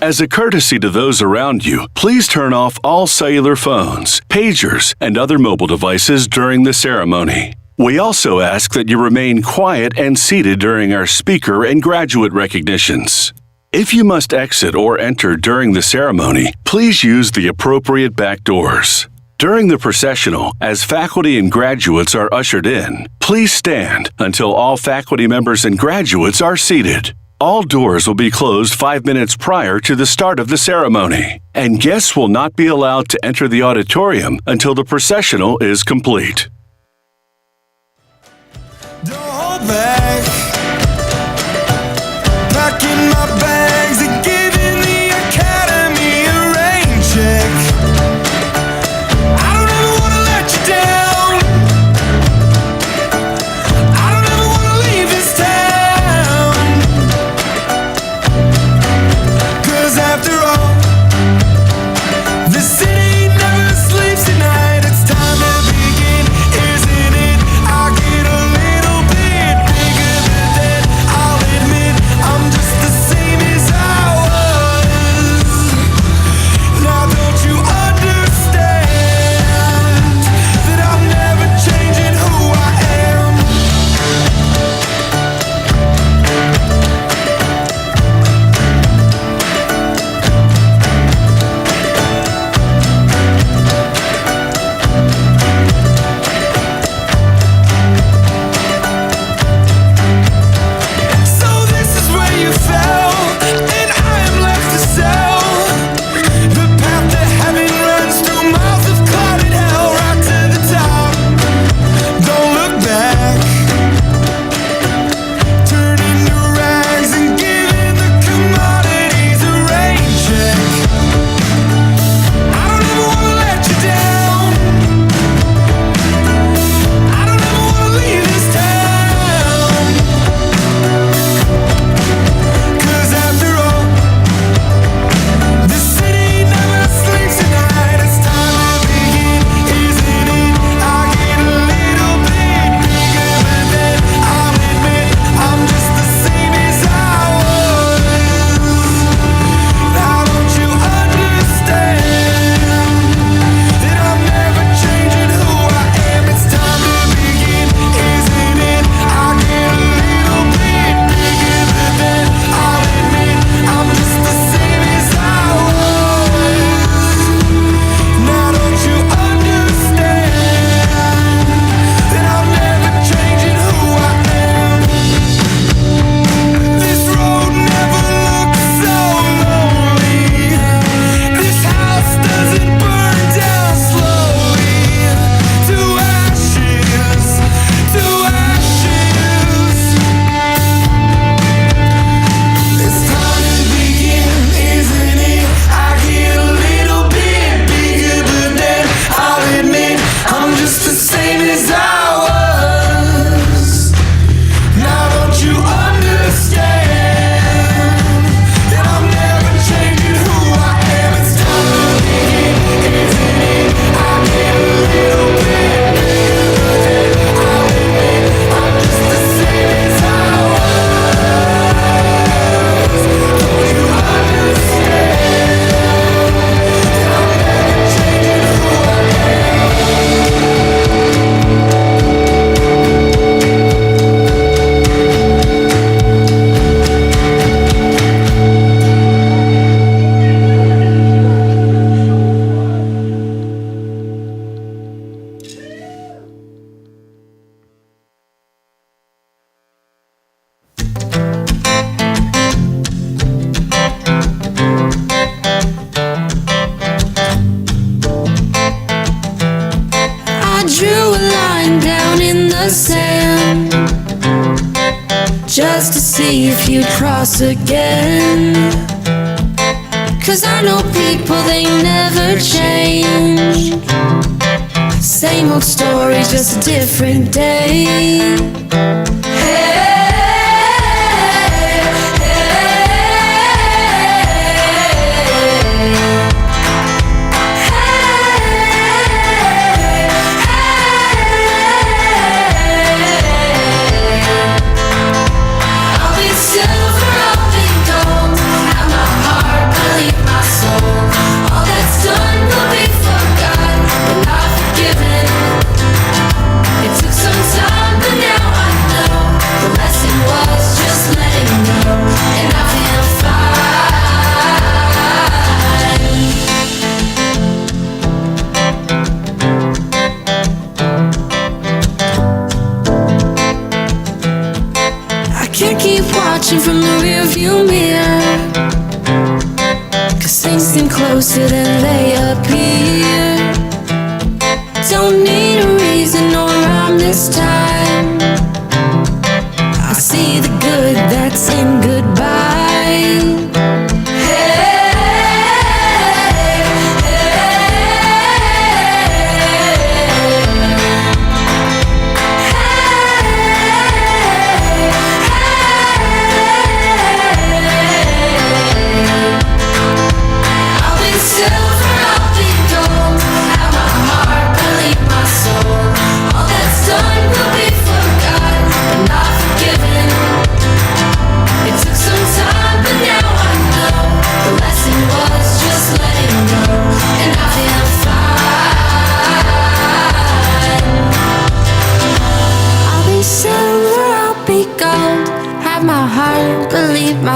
As a courtesy to those around you, please turn off all cellular phones, pagers, and other mobile devices during the ceremony. We also ask that you remain quiet and seated during our speaker and graduate recognitions. If you must exit or enter during the ceremony, please use the appropriate back doors. During the processional, as faculty and graduates are ushered in, please stand until all faculty members and graduates are seated. All doors will be closed 5 minutes prior to the start of the ceremony, and guests will not be allowed to enter the auditorium until the processional is complete. Don't hold back. Packing my bags and giving the academy a rain check. I don't ever want to let you down. I don't ever want to leave this town. 'Cause after all, the city never sleeps at night. It's time to begin, isn't it? I get a little bit bigger than that. I'll admit I'm just the same as I was. Now don't you understand that I'm never changing who I am? So this is where you fell, and I am left to sell. The path to heaven runs through miles of clouded hell, right to the top. Don't look back. Turning to rags and giving the commodities a rain check. I don't ever want to let you down. I don't ever want to leave this town. 'Cause after all, the city never sleeps at night. It's time to begin, isn't it? I get a little bit bigger than that. I'll admit I'm just the same as I was. Now don't you understand that I'm never changing who I am? It's time to begin, isn't it? I get a little bit bigger than that. I'll admit I'm just the same as I was. Now don't you understand that I'm never changing who I am? This road never looked so lonely. This house doesn't burn down slowly. To ashes, to ashes. It's time to begin, isn't it? I get a little bit bigger, but then I'll admit I'm just the same as I was. Now don't you understand that I'm never changing who I am? It's time to begin, isn't it? I get a little bit bigger, but then I'll admit I'm just the same as I was. Don't you understand that I'm never changing who I I drew a line down in the sand just to see if you'd cross again. 'Cause I know people, they never change. Same old story, just a different day. Hey, I'll be silver, I'll be gold. Have my heart bleed. watching from the rearview mirror, 'cause things seem closer than they appear. Don't need a reason or rhyme this time. I see the good that's in goodbye.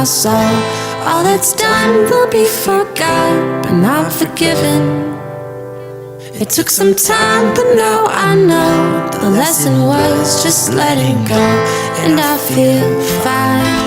My soul, all that's done will be forgot, but not forgiven. It took some time, but now I know the lesson was just letting go, and I feel fine.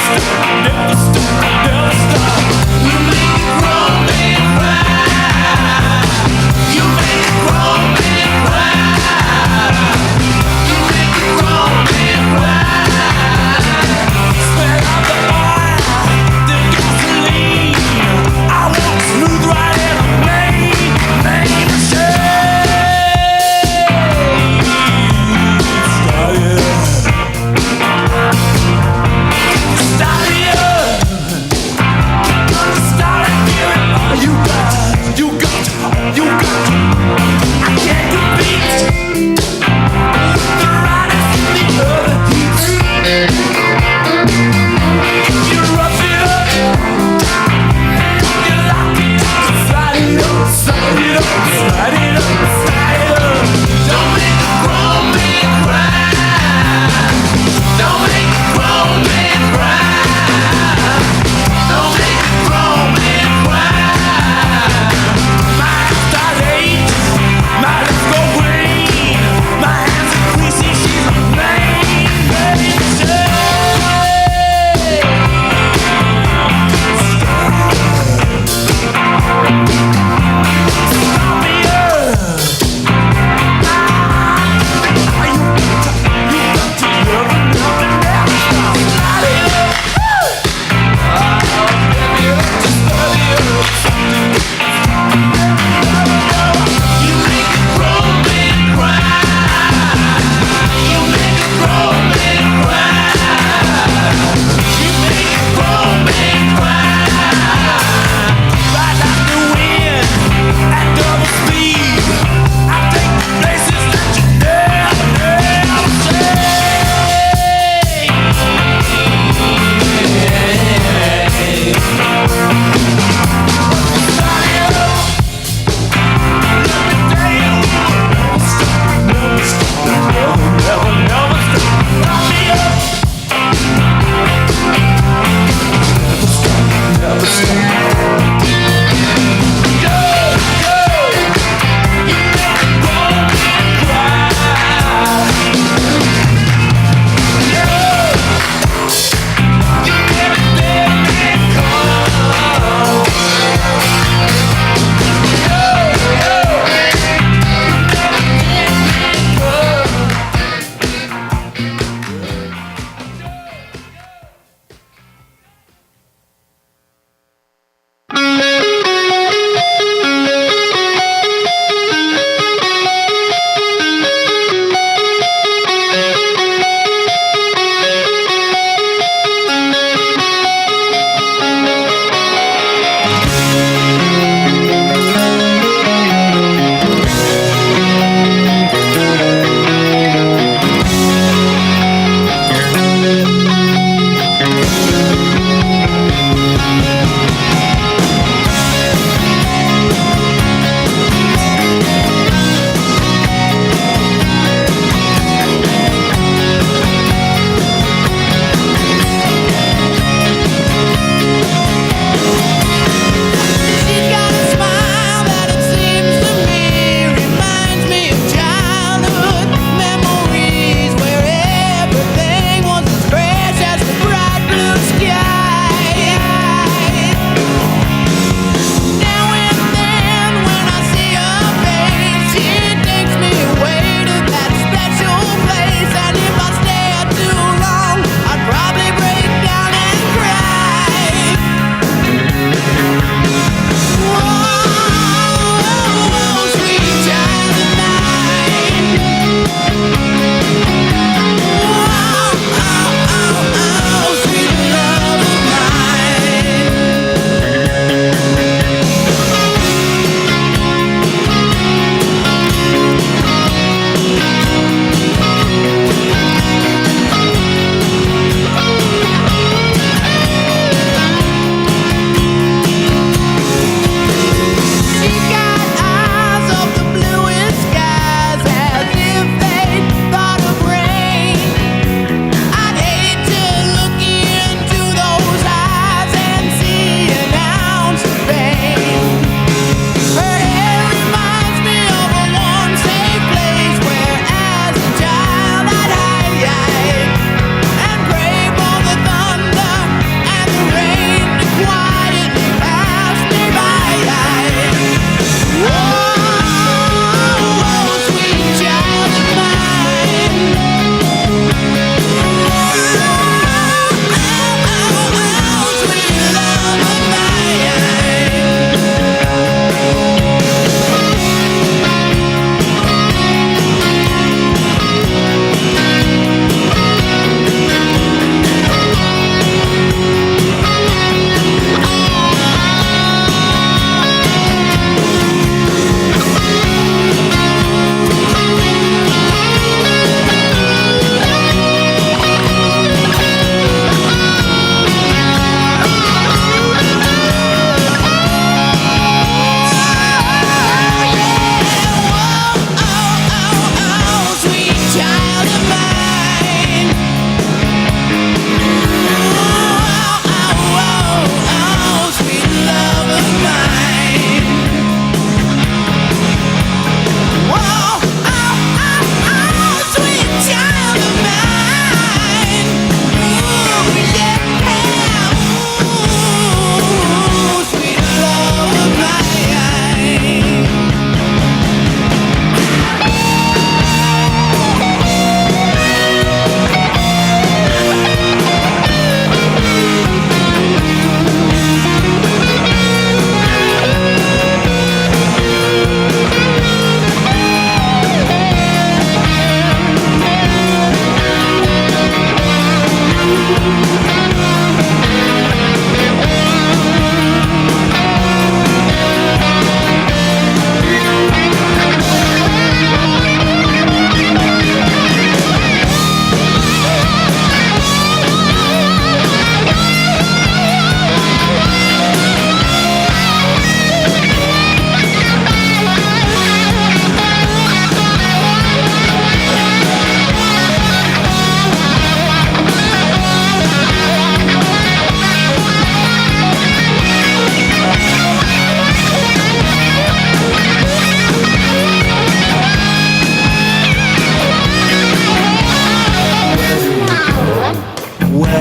Stop.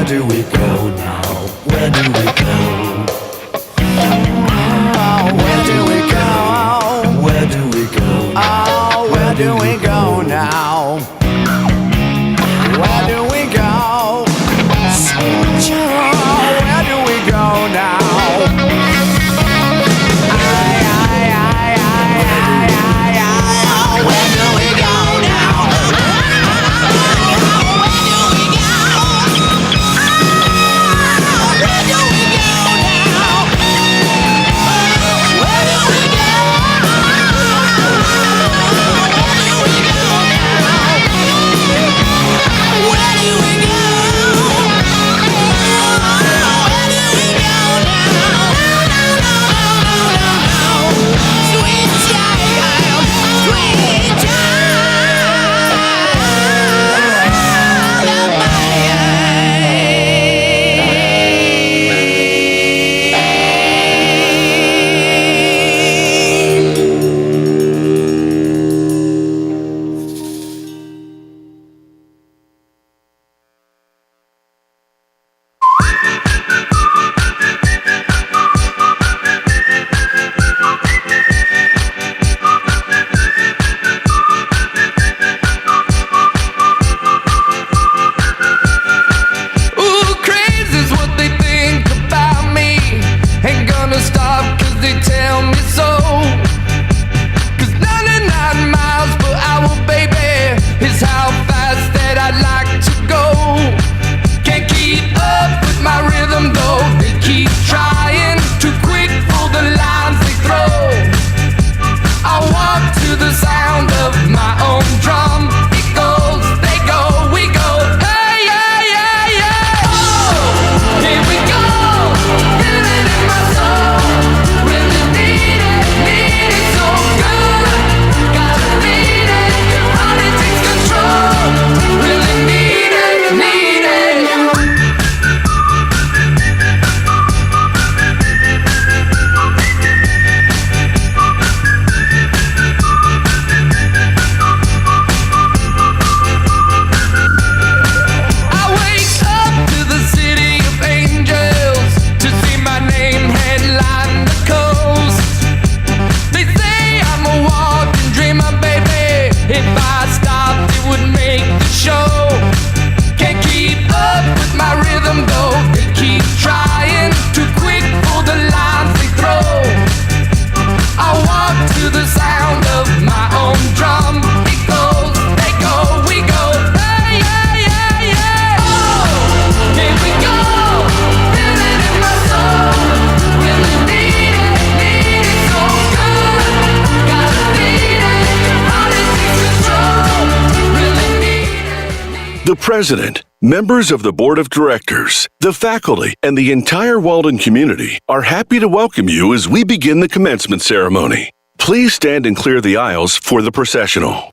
do we go now? Where do we go? Oh, where do we go? Where do we go? Oh, where do we go now? Where do we go? Where do we go now? Where do we go now? Where do we go now? Where do we go? Where do we go? The President, members of the Board of Directors, the faculty, and the entire Walden community are happy to welcome you as we begin the commencement ceremony. Please stand and clear the aisles for the processional.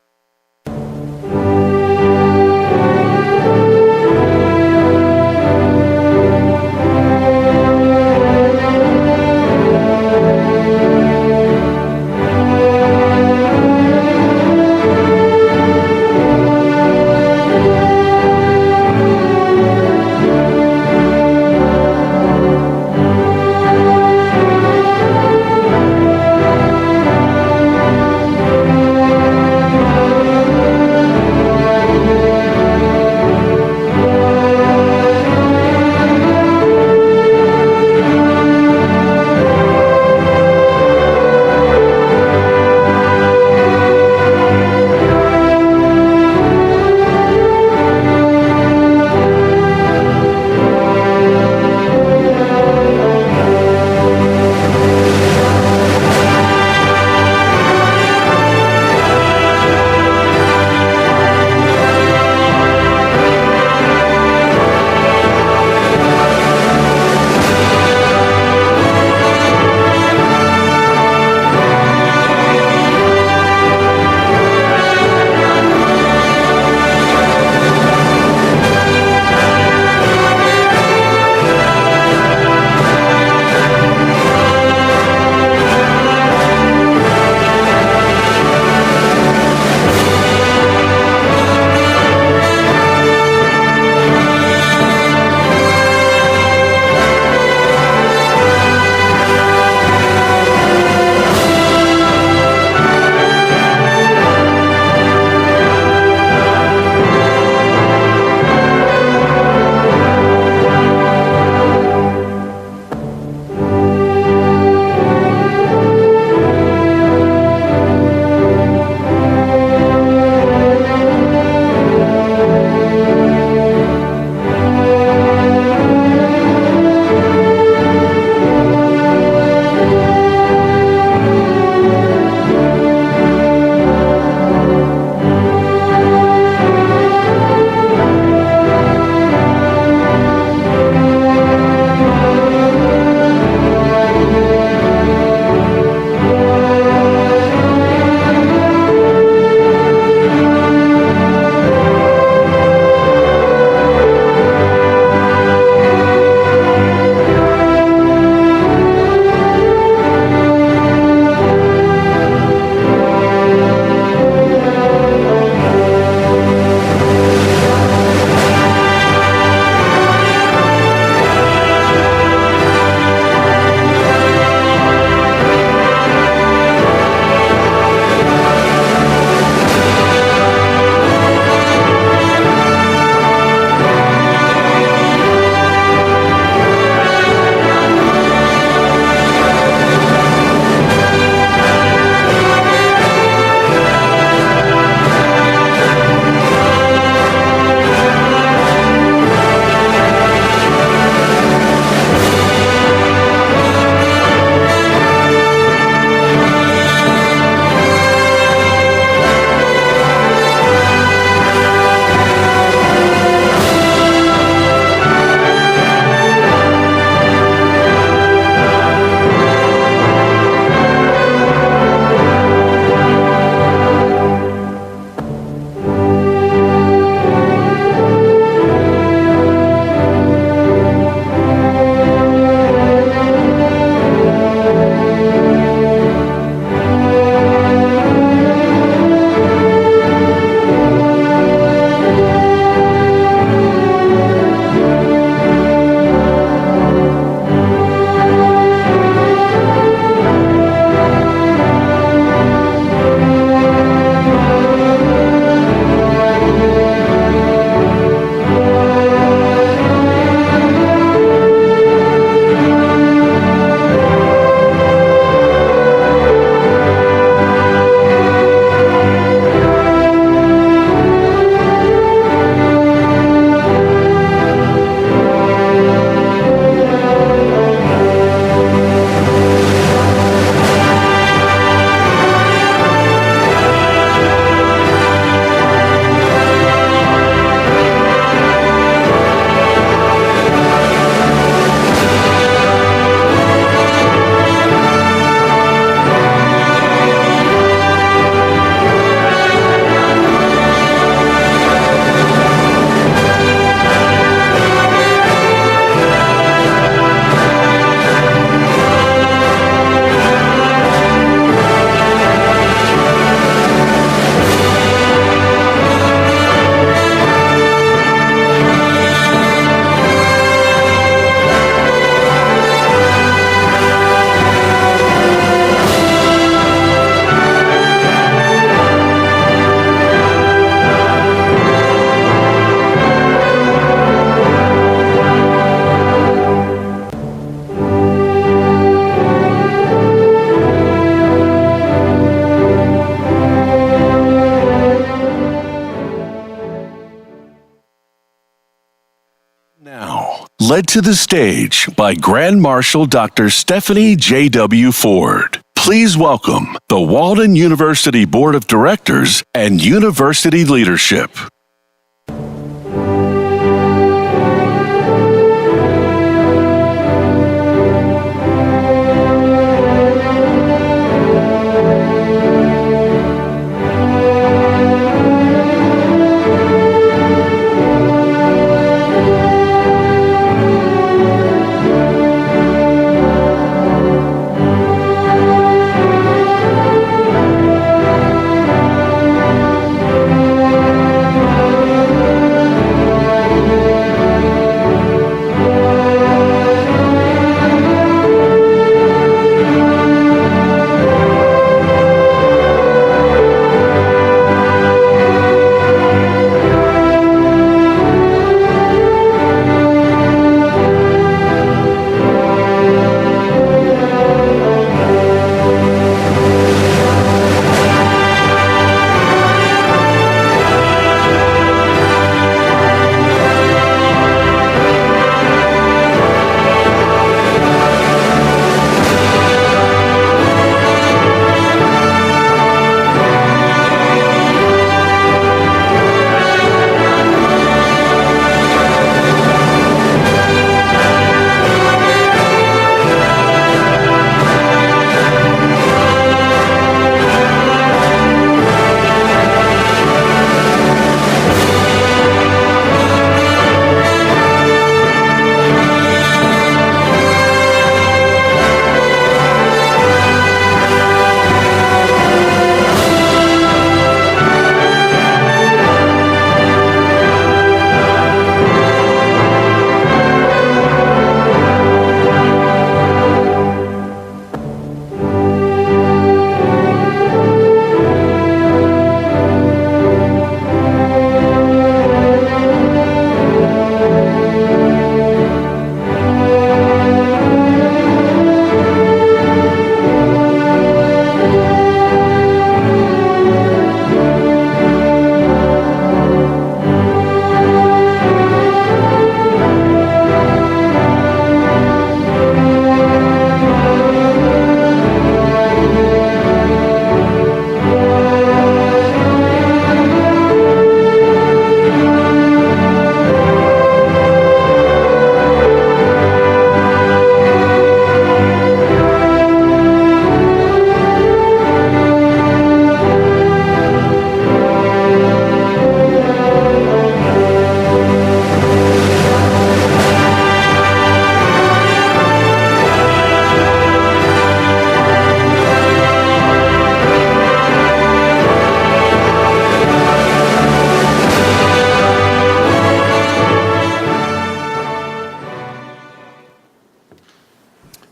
Now, led to the stage by Grand Marshal Dr. Stephanie J.W. Ford. Please welcome the Walden University Board of Directors and University leadership.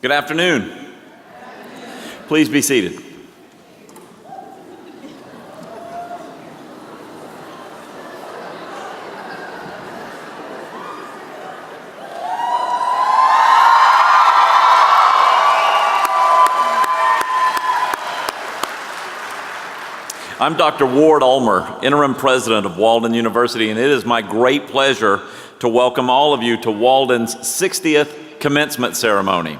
Good afternoon. Please be seated. I'm Dr. Ward Ulmer, Interim President of Walden University, and it is my great pleasure to welcome all of you to Walden's 60th Commencement ceremony.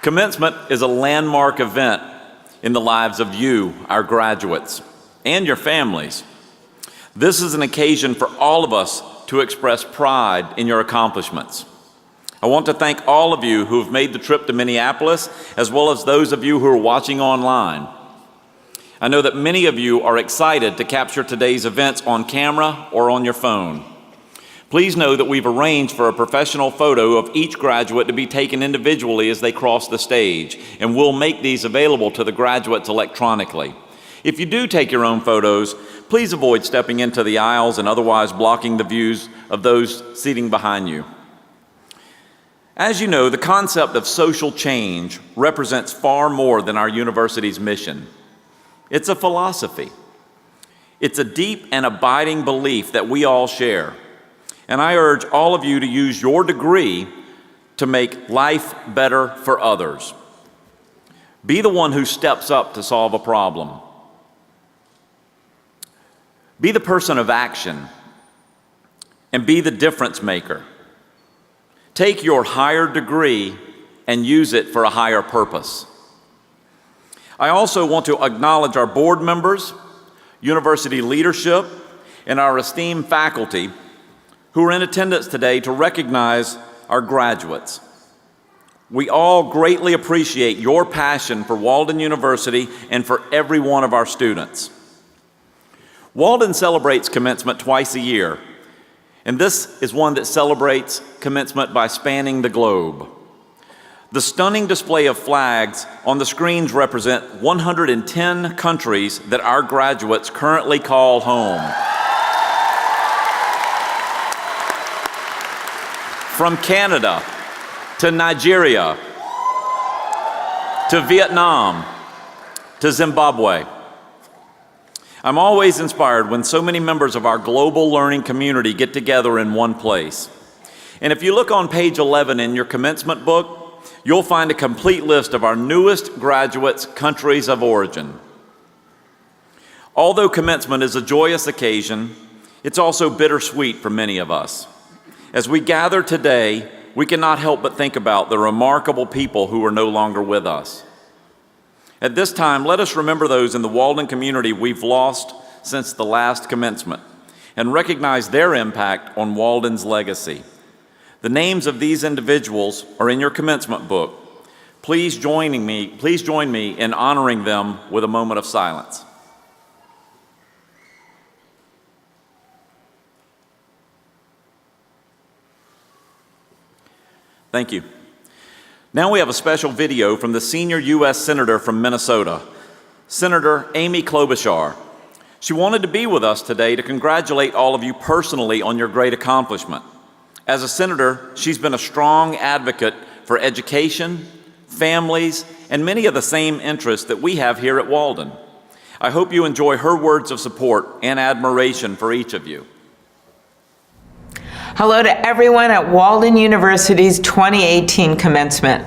Commencement is a landmark event in the lives of you, our graduates, and your families. This is an occasion for all of us to express pride in your accomplishments. I want to thank all of you who have made the trip to Minneapolis, as well as those of you who are watching online. I know that many of you are excited to capture today's events on camera or on your phone. Please know that we've arranged for a professional photo of each graduate to be taken individually as they cross the stage, and we'll make these available to the graduates electronically. If you do take your own photos, please avoid stepping into the aisles and otherwise blocking the views of those seating behind you. As you know, the concept of social change represents far more than our university's mission. It's a philosophy. It's a deep and abiding belief that we all share. And I urge all of you to use your degree to make life better for others. Be the one who steps up to solve a problem. Be the person of action and be the difference maker. Take your higher degree and use it for a higher purpose. I also want to acknowledge our board members, university leadership, and our esteemed faculty who are in attendance today to recognize our graduates. We all greatly appreciate your passion for Walden University and for every one of our students. Walden celebrates commencement twice a year, and this is one that celebrates commencement by spanning the globe. The stunning display of flags on the screens represent 110 countries that our graduates currently call home. From Canada to Nigeria to Vietnam to Zimbabwe. I'm always inspired when so many members of our global learning community get together in one place. And if you look on page 11 in your commencement book, you'll find a complete list of our newest graduates' countries of origin. Although commencement is a joyous occasion, it's also bittersweet for many of us. As we gather today, we cannot help but think about the remarkable people who are no longer with us. At this time, let us remember those in the Walden community we've lost since the last commencement and recognize their impact on Walden's legacy. The names of these individuals are in your commencement book. Please join me in honoring them with a moment of silence. Thank you. Now we have a special video from the senior U.S. Senator from Minnesota, Senator Amy Klobuchar. She wanted to be with us today to congratulate all of you personally on your great accomplishment. As a senator, she's been a strong advocate for education, families, and many of the same interests that we have here at Walden. I hope you enjoy her words of support and admiration for each of you. Hello to everyone at Walden University's 2018 commencement.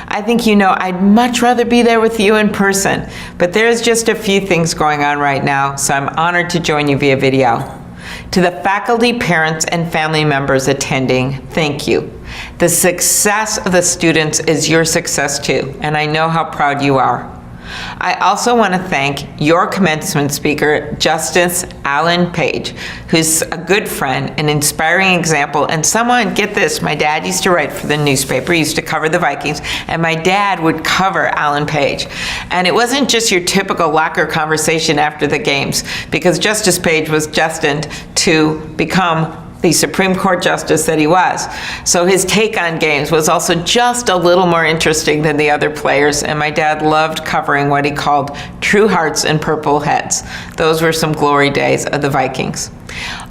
I think you know I'd much rather be there with you in person, but there's just a few things going on right now, so I'm honored to join you via video. To the faculty, parents, and family members attending, thank you. The success of the students is your success too, and I know how proud you are. I also want to thank your commencement speaker, Justice Alan Page, who's a good friend, an inspiring example, and someone, get this, my dad used to write for the newspaper, he used to cover the Vikings, and my dad would cover Alan Page. And it wasn't just your typical locker conversation after the games, because Justice Page was destined to become the Supreme Court Justice that he was. So his take on games was also just a little more interesting than the other players, and my dad loved covering what he called true hearts and purple heads. Those were some glory days of the Vikings.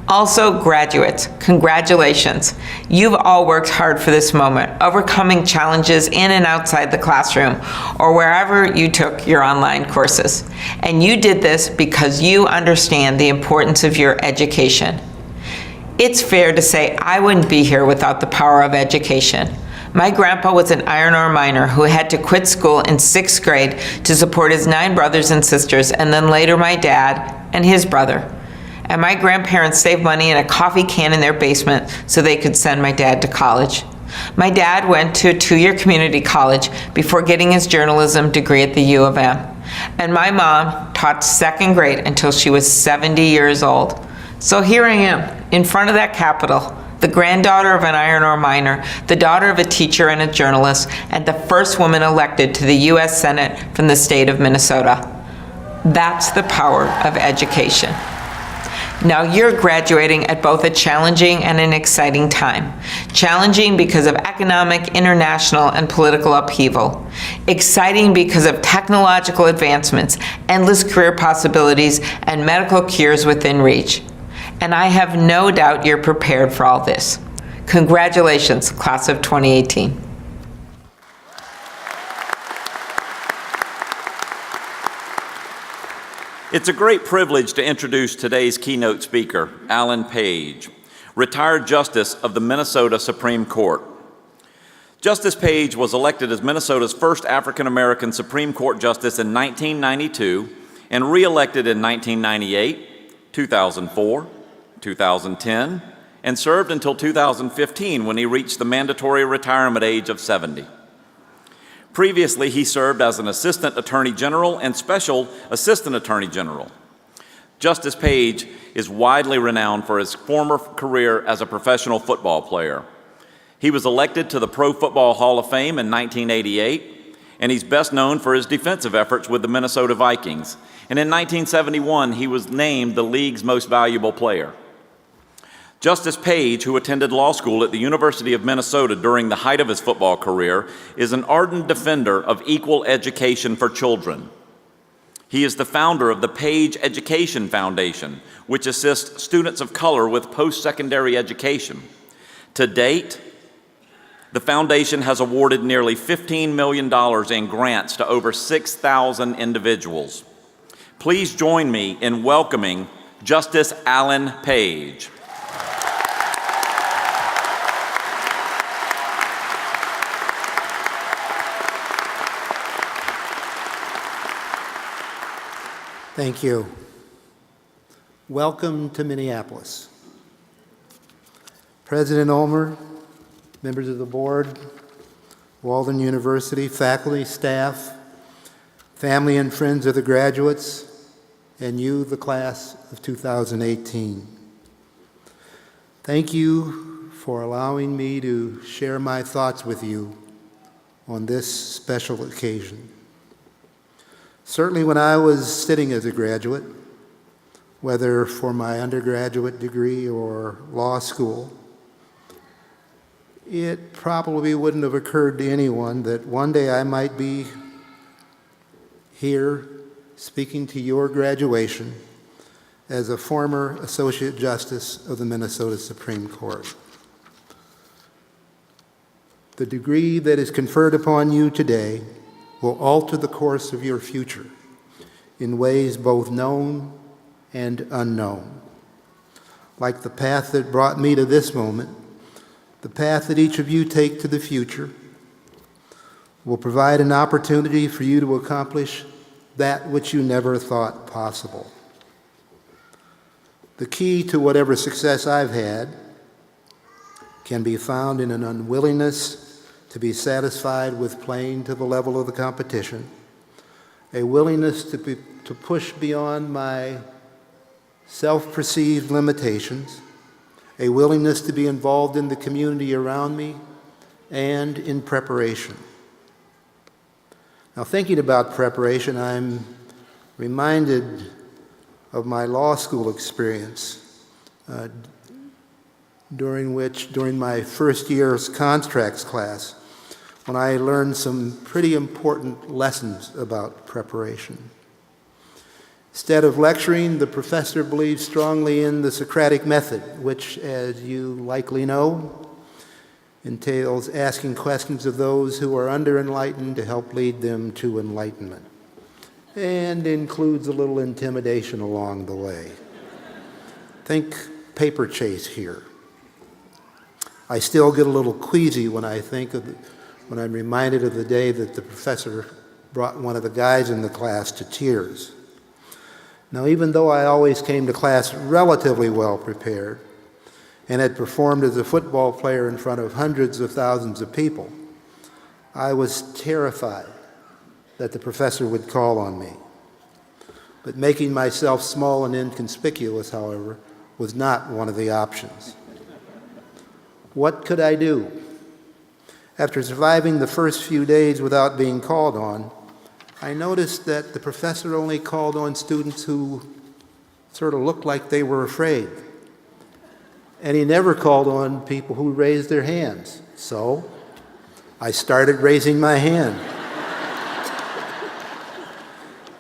Also, graduates, congratulations. You've all worked hard for this moment, overcoming challenges in and outside the classroom or wherever you took your online courses. And you did this because you understand the importance of your education. It's fair to say I wouldn't be here without the power of education. My grandpa was an iron ore miner who had to quit school in 6th grade to support his 9 brothers and sisters, and then later my dad and his brother. And my grandparents saved money in a coffee can in their basement so they could send my dad to college. My dad went to a 2-year community college before getting his journalism degree at the U of M. And my mom taught 2nd grade until she was 70 years old. So here I am, in front of that Capitol, the granddaughter of an iron ore miner, the daughter of a teacher and a journalist, and the first woman elected to the U.S. Senate from the state of Minnesota. That's the power of education. Now you're graduating at both a challenging and an exciting time. Challenging because of economic, international, and political upheaval. Exciting because of technological advancements, endless career possibilities, and medical cures within reach. And I have no doubt you're prepared for all this. Congratulations, class of 2018. It's a great privilege to introduce today's keynote speaker, Alan Page, retired Justice of the Minnesota Supreme Court. Justice Page was elected as Minnesota's first African-American Supreme Court Justice in 1992 and re-elected in 1998, 2004, 2010, and served until 2015 when he reached the mandatory retirement age of 70. Previously, he served as an Assistant Attorney General and Special Assistant Attorney General. Justice Page is widely renowned for his former career as a professional football player. He was elected to the Pro Football Hall of Fame in 1988, and he's best known for his defensive efforts with the Minnesota Vikings. And in 1971, he was named the league's most valuable player. Justice Page, who attended law school at the University of Minnesota during the height of his football career, is an ardent defender of equal education for children. He is the founder of the Page Education Foundation, which assists students of color with post-secondary education. To date, the foundation has awarded nearly $15 million in grants to over 6,000 individuals. Please join me in welcoming Justice Alan Page. Thank you. Welcome to Minneapolis. President Ulmer, members of the board, Walden University, faculty, staff, family and friends of the graduates, and you, the class of 2018. Thank you for allowing me to share my thoughts with you on this special occasion. Certainly when I was sitting as a graduate, whether for my undergraduate degree or law school, it probably wouldn't have occurred to anyone that one day I might be here speaking to your graduation as a former Associate Justice of the Minnesota Supreme Court. The degree that is conferred upon you today will alter the course of your future in ways both known and unknown. Like the path that brought me to this moment, the path that each of you take to the future will provide an opportunity for you to accomplish that which you never thought possible. The key to whatever success I've had can be found in an unwillingness to be satisfied with playing to the level of the competition, a willingness to push beyond my self-perceived limitations, a willingness to be involved in the community around me, and in preparation. Now, thinking about preparation, I'm reminded of my law school experience, during my first year's contracts class, when I learned some pretty important lessons about preparation. Instead of lecturing, the professor believed strongly in the Socratic method, which, as you likely know, entails asking questions of those who are under-enlightened to help lead them to enlightenment, and includes a little intimidation along the way. Think paper chase here. I still get a little queasy when I'm reminded of the day that the professor brought one of the guys in the class to tears. Now, even though I always came to class relatively well prepared and had performed as a football player in front of hundreds of thousands of people, I was terrified that the professor would call on me. But making myself small and inconspicuous, however, was not one of the options. What could I do? After surviving the first few days without being called on, I noticed that the professor only called on students who sort of looked like they were afraid. And he never called on people who raised their hands. So I started raising my hand.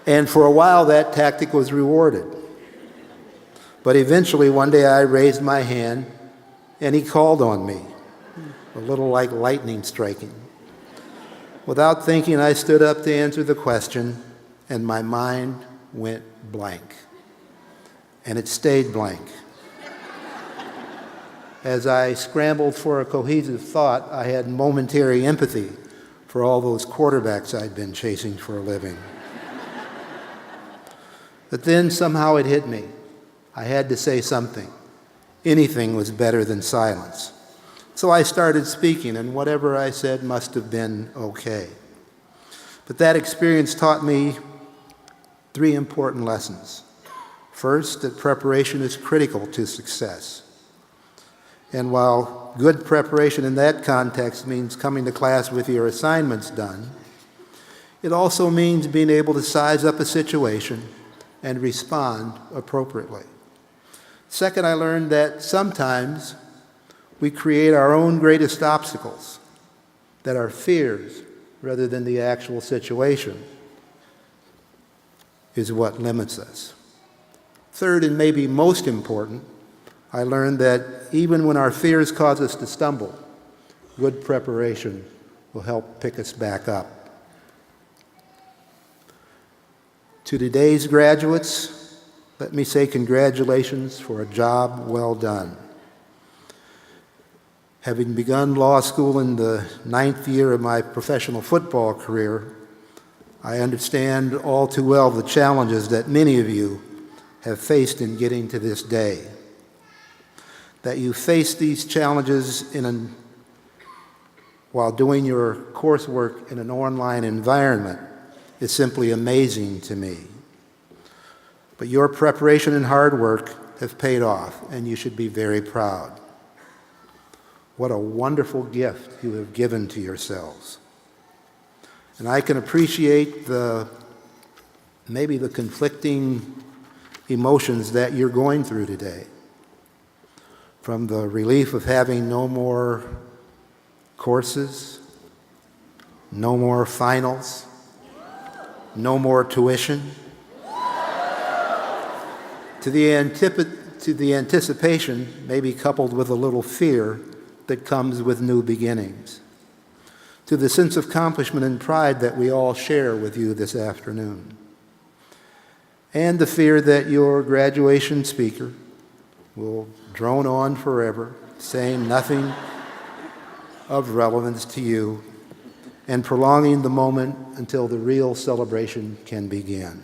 And for a while, that tactic was rewarded. But eventually, one day I raised my hand, and he called on me, a little like lightning striking. Without thinking, I stood up to answer the question, and my mind went blank. And it stayed blank. As I scrambled for a cohesive thought, I had momentary empathy for all those quarterbacks I'd been chasing for a living. But then somehow it hit me. I had to say something. Anything was better than silence. So I started speaking, and whatever I said must have been okay. But that experience taught me 3 important lessons. First, that preparation is critical to success. And while good preparation in that context means coming to class with your assignments done, it also means being able to size up a situation and respond appropriately. Second, I learned that sometimes we create our own greatest obstacles, that our fears, rather than the actual situation, is what limits us. Third, and maybe most important, I learned that even when our fears cause us to stumble, good preparation will help pick us back up. To today's graduates, let me say congratulations for a job well done. Having begun law school in the 9th year of my professional football career, I understand all too well the challenges that many of you have faced in getting to this day. That you face these challenges while doing your coursework in an online environment is simply amazing to me. But your preparation and hard work have paid off, and you should be very proud. What a wonderful gift you have given to yourselves. And I can appreciate maybe the conflicting emotions that you're going through today. From the relief of having no more courses, no more finals, no more tuition, to the anticipation, maybe coupled with a little fear, that comes with new beginnings, to the sense of accomplishment and pride that we all share with you this afternoon, and the fear that your graduation speaker will drone on forever, saying nothing of relevance to you, and prolonging the moment until the real celebration can begin.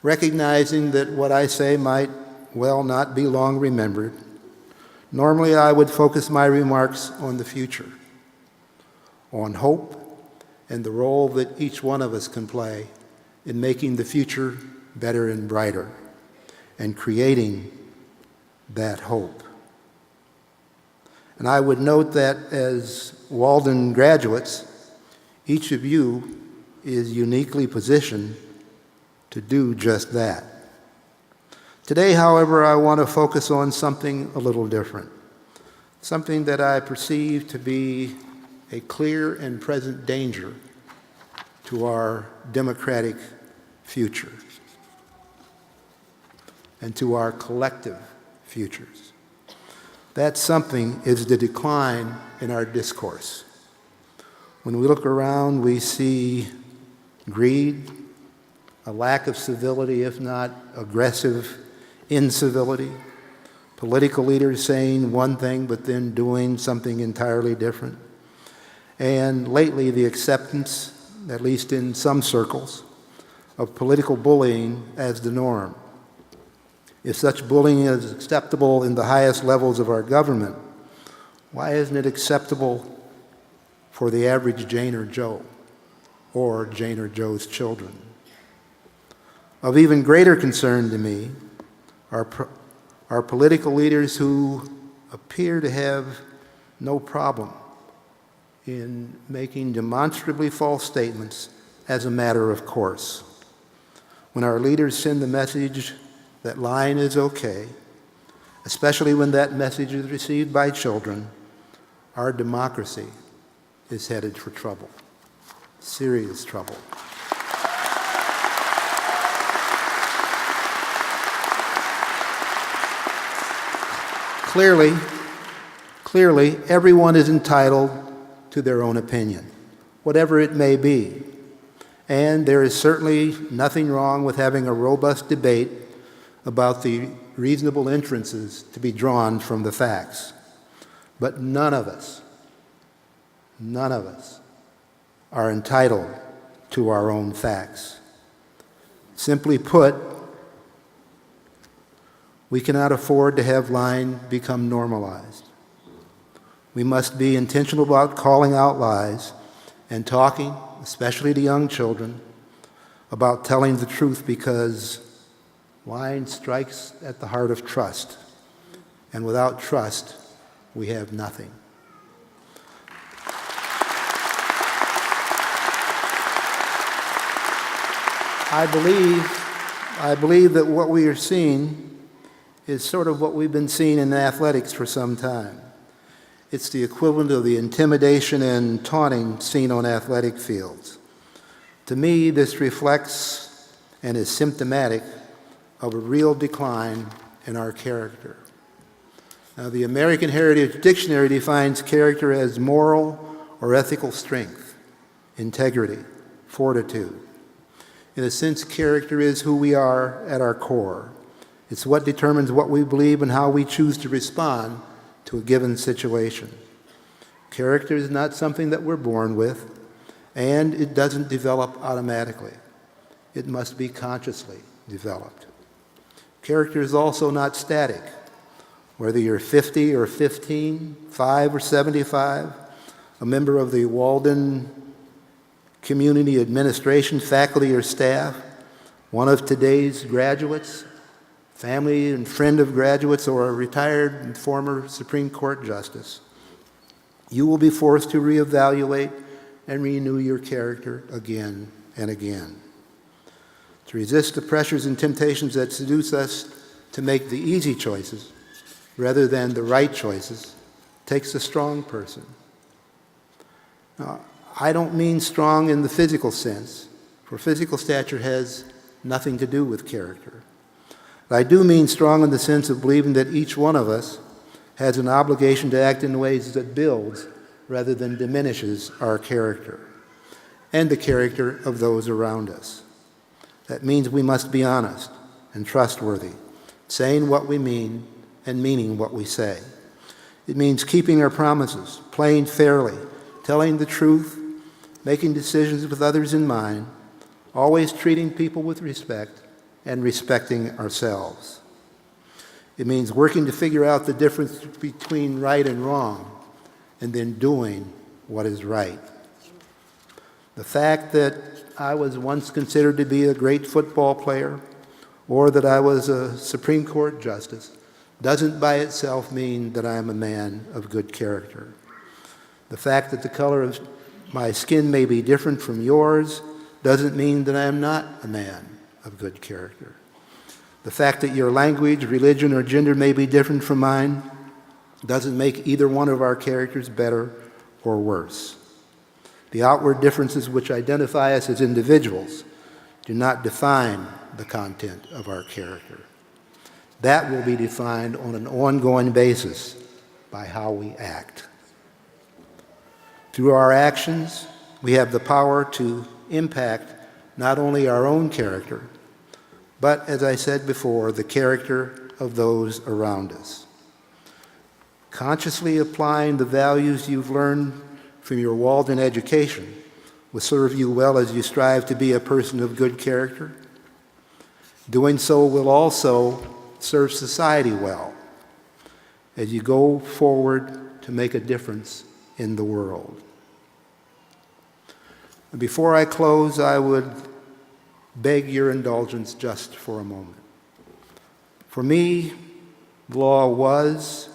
Recognizing that what I say might well not be long remembered, normally I would focus my remarks on the future, on hope and the role that each one of us can play in making the future better and brighter and creating that hope. And I would note that as Walden graduates, each of you is uniquely positioned to do just that. Today, however, I want to focus on something a little different, something that I perceive to be a clear and present danger to our democratic future and to our collective futures. That something is the decline in our discourse. When we look around, we see greed, a lack of civility, if not aggressive incivility, political leaders saying one thing but then doing something entirely different, and lately the acceptance, at least in some circles, of political bullying as the norm. If such bullying is acceptable in the highest levels of our government, why isn't it acceptable for the average Jane or Joe, or Jane or Joe's children? Of even greater concern to me are political leaders who appear to have no problem in making demonstrably false statements as a matter of course. When our leaders send the message that lying is okay, especially when that message is received by children, our democracy is headed for trouble, serious trouble. Clearly, everyone is entitled to their own opinion, whatever it may be. And there is certainly nothing wrong with having a robust debate about the reasonable inferences to be drawn from the facts. But none of us are entitled to our own facts. Simply put, We cannot afford to have lying become normalized. We must be intentional about calling out lies and talking, especially to young children, about telling the truth, because lying strikes at the heart of trust. And without trust, we have nothing. I believe that what we are seeing is sort of what we've been seeing in athletics for some time. It's the equivalent of the intimidation and taunting seen on athletic fields. To me, this reflects and is symptomatic of a real decline in our character. Now, the American Heritage Dictionary defines character as moral or ethical strength, integrity, fortitude. In a sense, character is who we are at our core. It's what determines what we believe and how we choose to respond to a given situation. Character is not something that we're born with, and it doesn't develop automatically. It must be consciously developed. Character is also not static. Whether you're 50 or 15, 5 or 75, a member of the Walden community administration, faculty, or staff, one of today's graduates, family and friend of graduates, or a retired and former Supreme Court justice, you will be forced to reevaluate and renew your character again and again. To resist the pressures and temptations that seduce us to make the easy choices rather than the right choices takes a strong person. Now, I don't mean strong in the physical sense, for physical stature has nothing to do with character. But I do mean strong in the sense of believing that each one of us has an obligation to act in ways that builds rather than diminishes our character and the character of those around us. That means we must be honest and trustworthy, saying what we mean and meaning what we say. It means keeping our promises, playing fairly, telling the truth, making decisions with others in mind, always treating people with respect, and respecting ourselves. It means working to figure out the difference between right and wrong, and then doing what is right. The fact that I was once considered to be a great football player, or that I was a Supreme Court justice, doesn't by itself mean that I am a man of good character. The fact that the color of my skin may be different from yours doesn't mean that I am not a man of good character. The fact that your language, religion, or gender may be different from mine doesn't make either one of our characters better or worse. The outward differences which identify us as individuals do not define the content of our character. That will be defined on an ongoing basis by how we act. Through our actions, we have the power to impact not only our own character, but, as I said before, the character of those around us. Consciously applying the values you've learned from your Walden education will serve you well as you strive to be a person of good character. Doing so will also serve society well as you go forward to make a difference in the world. Before I close, I would beg your indulgence just for a moment. For me, the law was,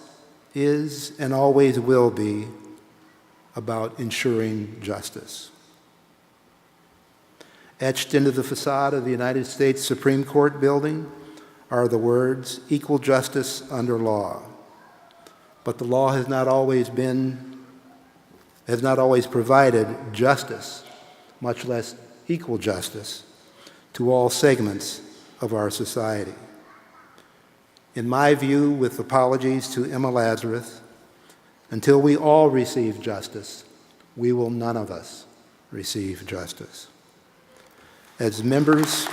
is, and always will be about ensuring justice. Etched into the facade of the United States Supreme Court building are the words, "Equal justice under law." But the law has not always provided justice, much less equal justice, to all segments of our society. In my view, with apologies to Emma Lazarus, until we all receive justice, we will none of us receive justice. As members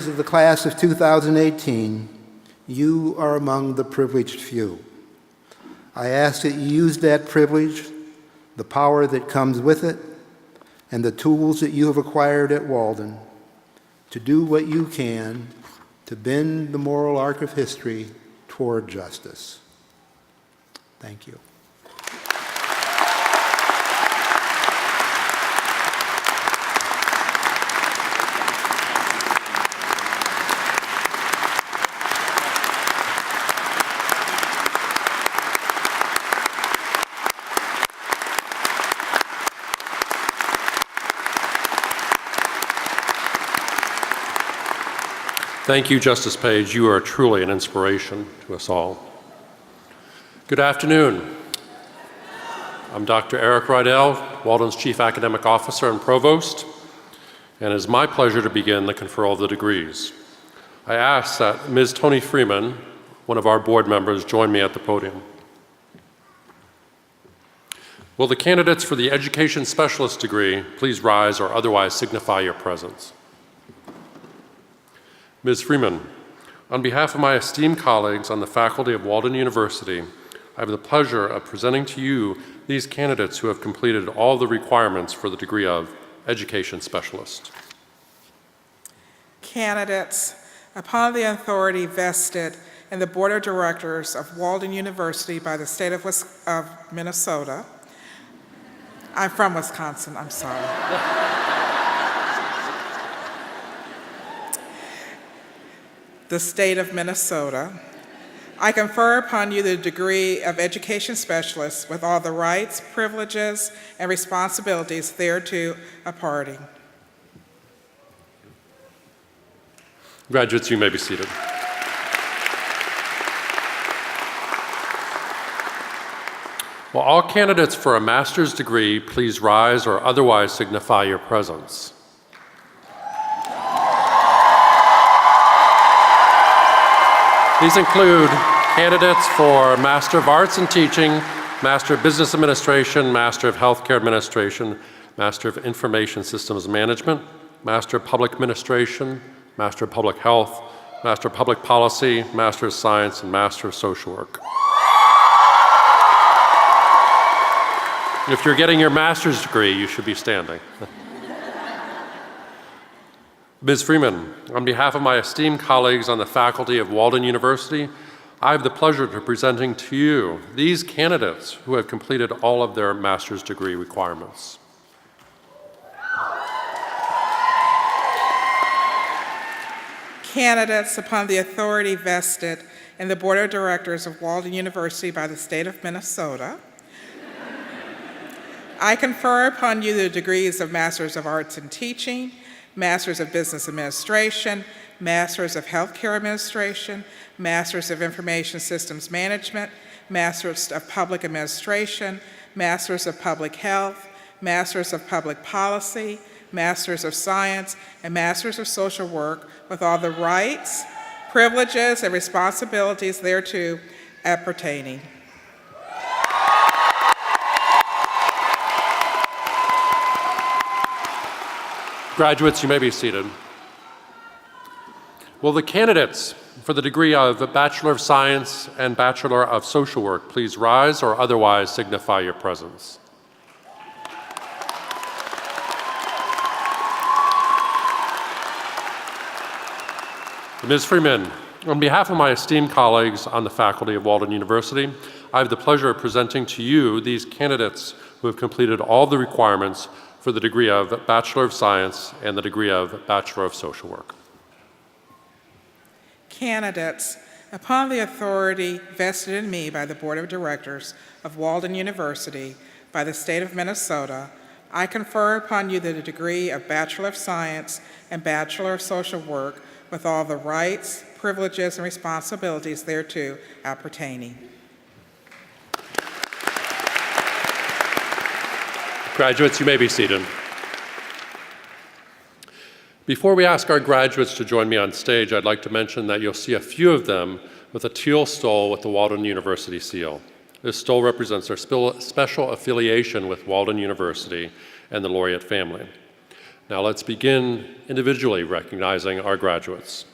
of the class of 2018, you are among the privileged few. I ask that you use that privilege, the power that comes with it, and the tools that you have acquired at Walden to do what you can to bend the moral arc of history toward justice. Thank you. Thank you, Justice Page. You are truly an inspiration to us all. Good afternoon. I'm Dr. Eric Rydell, Walden's Chief Academic Officer and Provost, and it is my pleasure to begin the conferral of the degrees. I ask that Ms. Toni Freeman, one of our board members, join me at the podium. Will the candidates for the Education Specialist degree please rise or otherwise signify your presence? Ms. Freeman, on behalf of my esteemed colleagues on the faculty of Walden University, I have the pleasure of presenting to you these candidates who have completed all the requirements for the degree of Education Specialist. Candidates, upon the authority vested in the Board of Directors of Walden University by the state of Minnesota. I'm from Wisconsin, I'm sorry. The state of Minnesota. I confer upon you the degree of Education Specialist with all the rights, privileges, and responsibilities thereto imparting. Graduates, you may be seated. Will all candidates for a master's degree please rise or otherwise signify your presence? These include candidates for Master of Arts in Teaching, Master of Business Administration, Master of Healthcare Administration, Master of Information Systems Management, Master of Public Administration, Master of Public Health, Master of Public Policy, Master of Science, and Master of Social Work. If you're getting your master's degree, you should be standing. Ms. Freeman, on behalf of my esteemed colleagues on the faculty of Walden University, I have the pleasure of presenting to you these candidates who have completed all of their master's degree requirements. Candidates, upon the authority vested in the Board of Directors of Walden University by the state of Minnesota, I confer upon you the degrees of Masters of Arts in Teaching, Masters of Business Administration, Masters of Healthcare Administration, Masters of Information Systems Management, Masters of Public Administration, Masters of Public Health, Masters of Public Policy, Masters of Science, and Masters of Social Work with all the rights, privileges, and responsibilities thereto appertaining. Graduates, you may be seated. Will the candidates for the degree of Bachelor of Science and Bachelor of Social Work please rise or otherwise signify your presence? Ms. Freeman, on behalf of my esteemed colleagues on the faculty of Walden University, I have the pleasure of presenting to you these candidates who have completed all the requirements for the degree of Bachelor of Science and the degree of Bachelor of Social Work. Candidates, upon the authority vested in me by the Board of Directors of Walden University by the state of Minnesota, I confer upon you the degree of Bachelor of Science and Bachelor of Social Work with all the rights, privileges, and responsibilities thereto appertaining. Graduates, you may be seated. Before we ask our graduates to join me on stage, I'd like to mention that you'll see a few of them with a teal stole with the Walden University seal. This stole represents their special affiliation with Walden University and the laureate family. Now let's begin individually recognizing our graduates.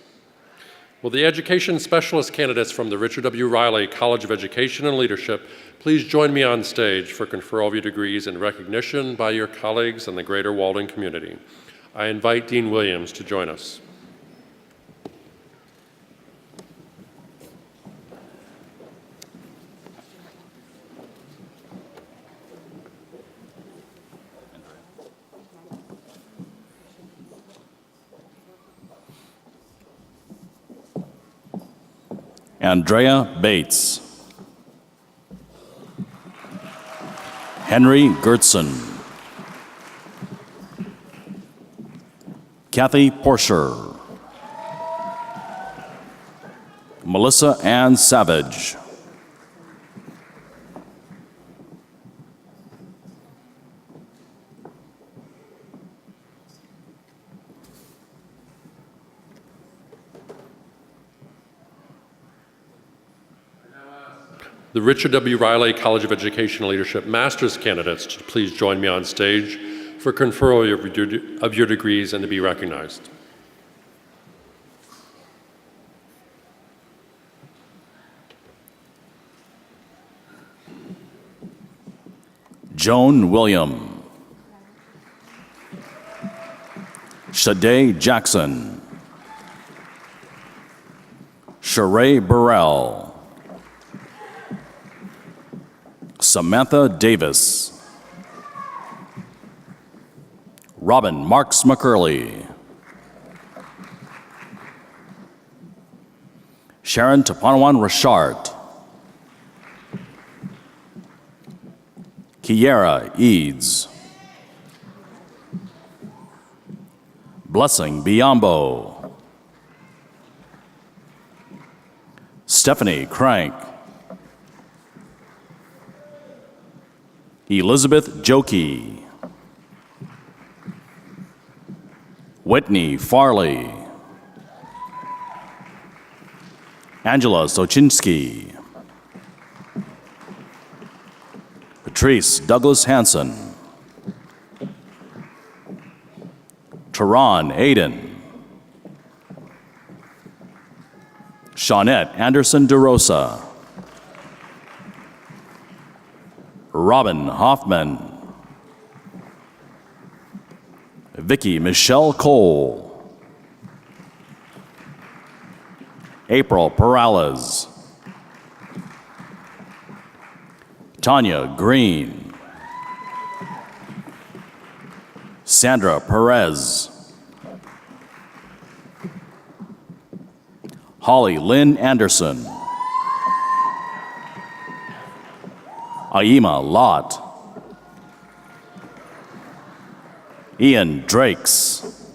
Will the Education Specialist candidates from the Richard W. Riley College of Education and Leadership Please join me on stage for conferral of your degrees in recognition by your colleagues and the greater Walden community. I invite Dean Williams to join us. Andrea Bates. Henry Gertson. Kathy Porcher. Melissa Ann Savage. The Richard W. Riley College of Education and Leadership Master's candidates to please join me on stage for conferral of your degrees and to be recognized. Joan William. Shade Jackson. Sheree Burrell. Samantha Davis. Robin Marks McCurley. Sharon Tapanawan Rashart. Kiera Eads. Blessing Biombo. Stephanie Crank. Elizabeth Jokey. Whitney Farley. Angela Sochinsky. Patrice Douglas Hanson. Tehran Aiden. Shawnette Anderson DeRosa. Robin Hoffman. Vicky Michelle Cole. April Perales. Tanya Green. Sandra Perez. Holly Lynn Anderson. Aima Lott. Ian Drakes.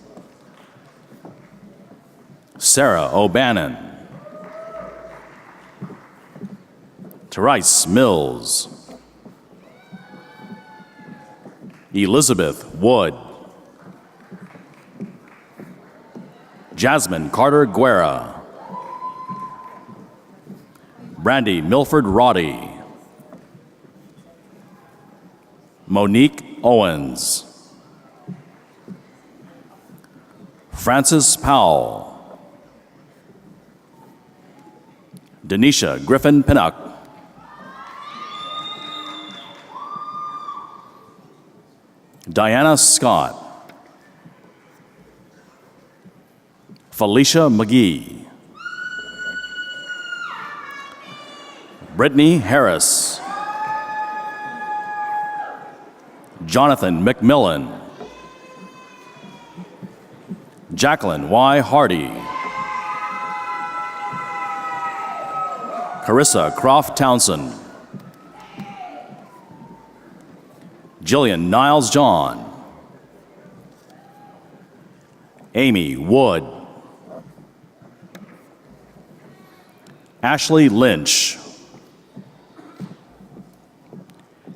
Sarah O'Bannon. Therese Mills. Elizabeth Wood. Jasmine Carter Guerra. Brandy Milford Roddy. Monique Owens. Frances Powell. Denisha Griffin Pinnock. Diana Scott. Felicia McGee. Brittany Harris. Jonathan McMillan. Jacqueline Y. Hardy. Carissa Croft Townsend. Jillian Niles John. Amy Wood. Ashley Lynch.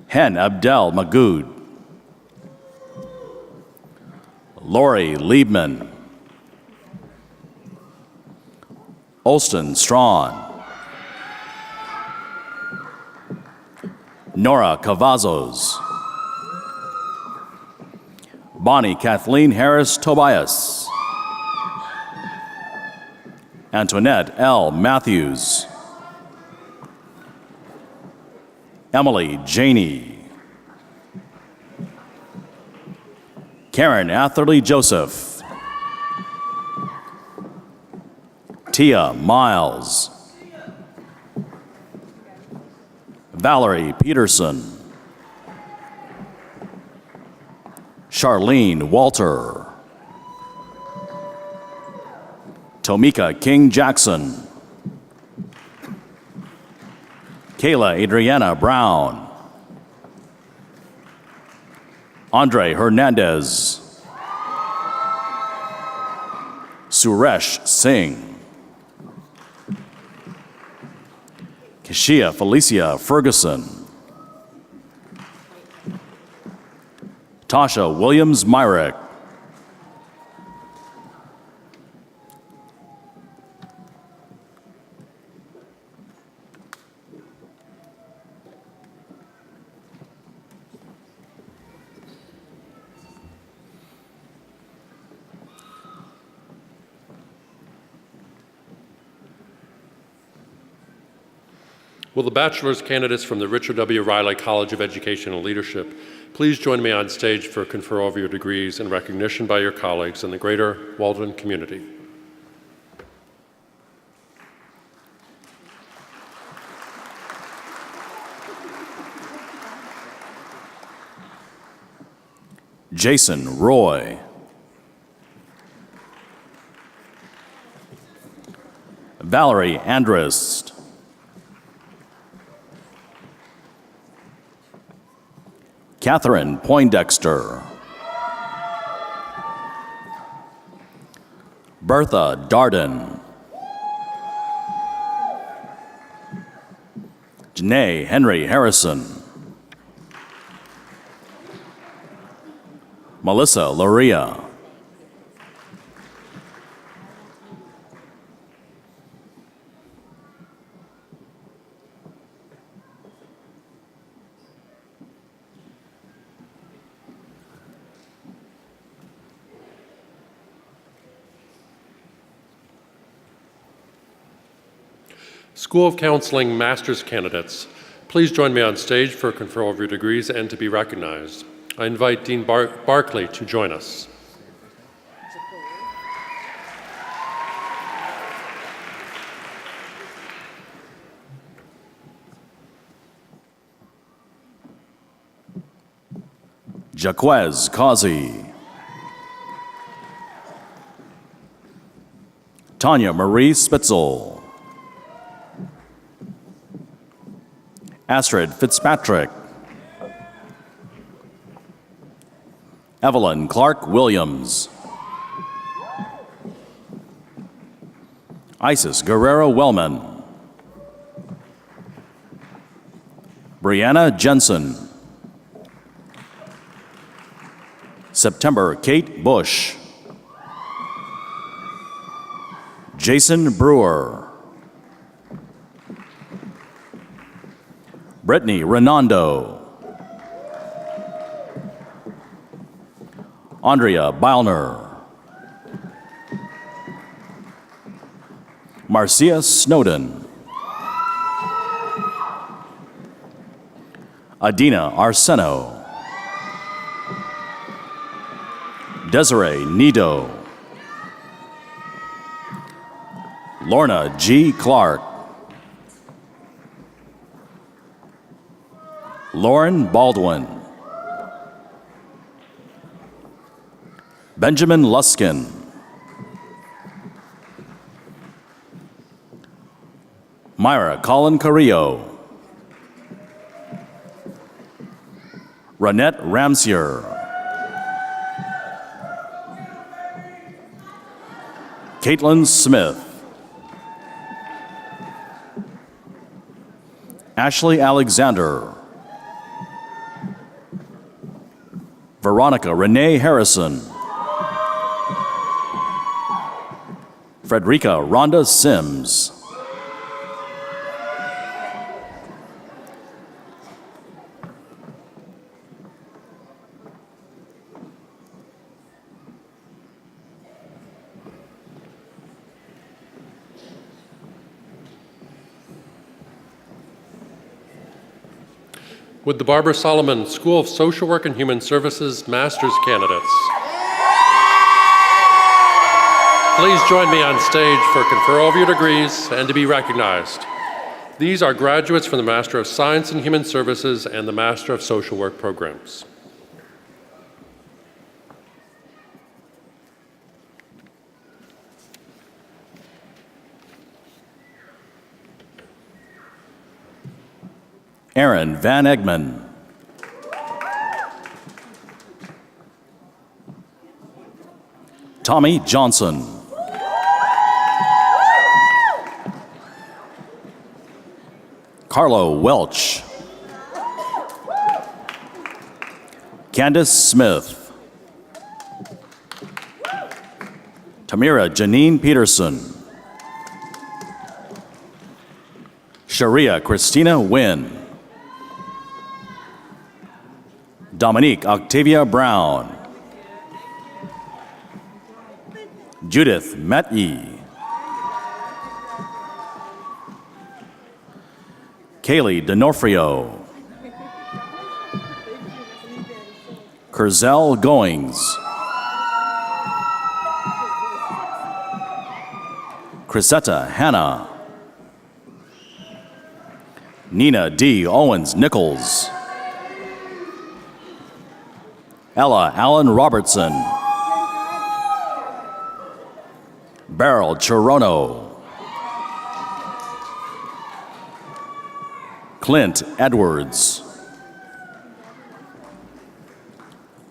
Hen Abdel Magood. Lori Liebman. Olston Strawn. Nora Cavazos. Bonnie Kathleen Harris Tobias. Antoinette L. Matthews. Emily Janey. Karen Atherley Joseph. Tia Miles. Valerie Peterson. Charlene Walter. Tomika King Jackson. Kayla Adriana Brown. Andre Hernandez. Suresh Singh. Kashia Felicia Ferguson. Tasha Williams Myrick. Will the bachelor's candidates from the Richard W. Riley College of Education and Leadership please join me on stage for confer over your degrees and recognition by your colleagues in the greater Walden community. Jason Roy. Valerie Andrist. Catherine Poindexter. Bertha Darden. Janae Henry Harrison. Melissa Loria. School of Counseling master's candidates, please join me on stage for conferral of your degrees and to be recognized. I invite Dean Barkley to join us. Jaquez Causey. Tanya Marie Spitzel. Astrid Fitzpatrick. Evelyn Clark Williams. Isis Guerrero Wellman. Brianna Jensen. September Kate Bush. Jason Brewer. Brittany Renando. Andrea Beilner. Marcia Snowden. Adina Arseno. Desiree Nido. Lorna G. Clark. Lauren Baldwin. Benjamin Luskin. Myra Colin Carrillo. Ronette Ramsier. Caitlin Smith. Ashley Alexander. Veronica Renee Harrison. Frederica Rhonda Sims. Would the Barbara Solomon School of Social Work and Human Services Master's candidates please join me on stage for conferral of your degrees and to be recognized. These are graduates from the Master of Science in Human Services and the Master of Social Work programs. Aaron Van Egman. Tommy Johnson. Carlo Welch. Candace Smith. Tamira Janine Peterson. Sharia Christina Wynn. Dominique Octavia Brown. Judith Metye. Kaylee D'Onofrio. Curzel Goings. Chrisetta Hanna. Nina D. Owens Nichols. Ella Allen Robertson. Beryl Chirono. Clint Edwards.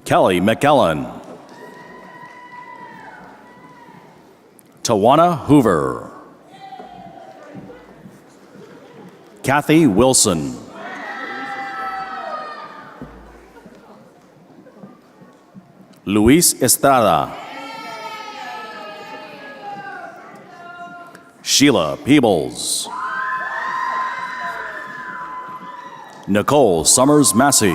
Kelly McKellen. Tawana Hoover. Kathy Wilson. Luis Estrada. Sheila Peebles. Nicole Summers Massey.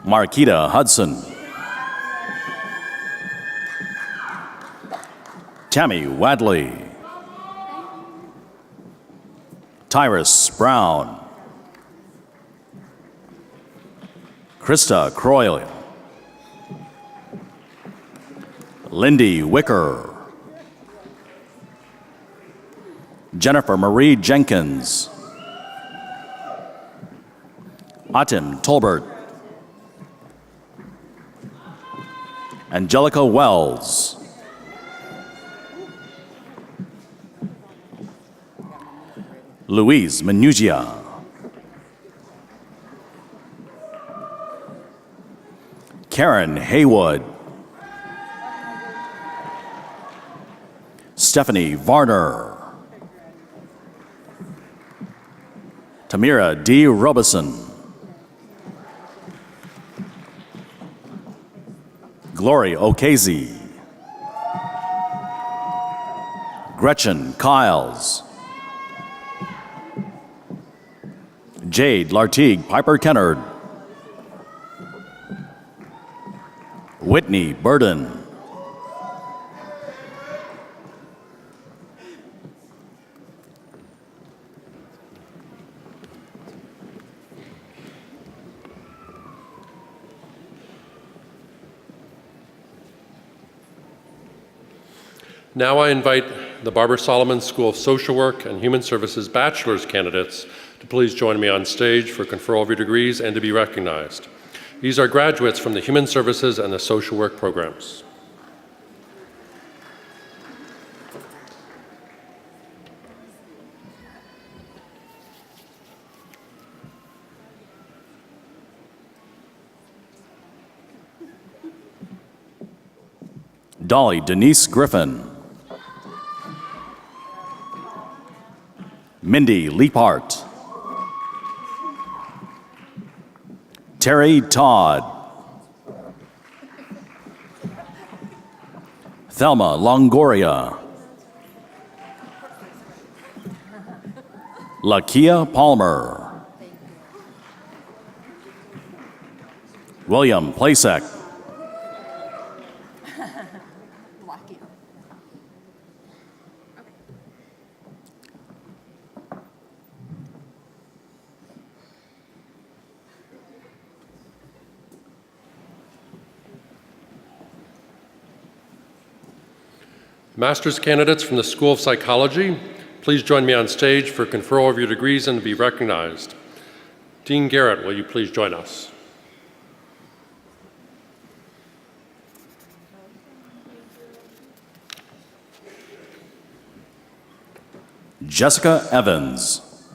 Marquita Hudson. Tammy Wadley. Tyrus Brown. Krista Croyle. Lindy Wicker. Jennifer Marie Jenkins. Atim Tolbert. Angelica Wells. Louise Menugia. Karen Haywood. Stephanie Varner. Tamira D. Robeson. Glory O'Casey. Gretchen Kiles. Jade Lartigue Piper Kennard. Whitney Burden. Now I invite the Barbara Solomon School of Social Work and Human Services bachelor's candidates to please join me on stage for conferral of your degrees and to be recognized. These are graduates from the Human Services and the Social Work programs. Dolly Denise Griffin. Mindy Leapart. Terry Todd. Thelma Longoria. Lakia Palmer. William Plasek. Master's candidates from the School of Psychology, please join me on stage for conferral of your degrees and to be recognized. Dean Garrett, will you please join us? Jessica Evans.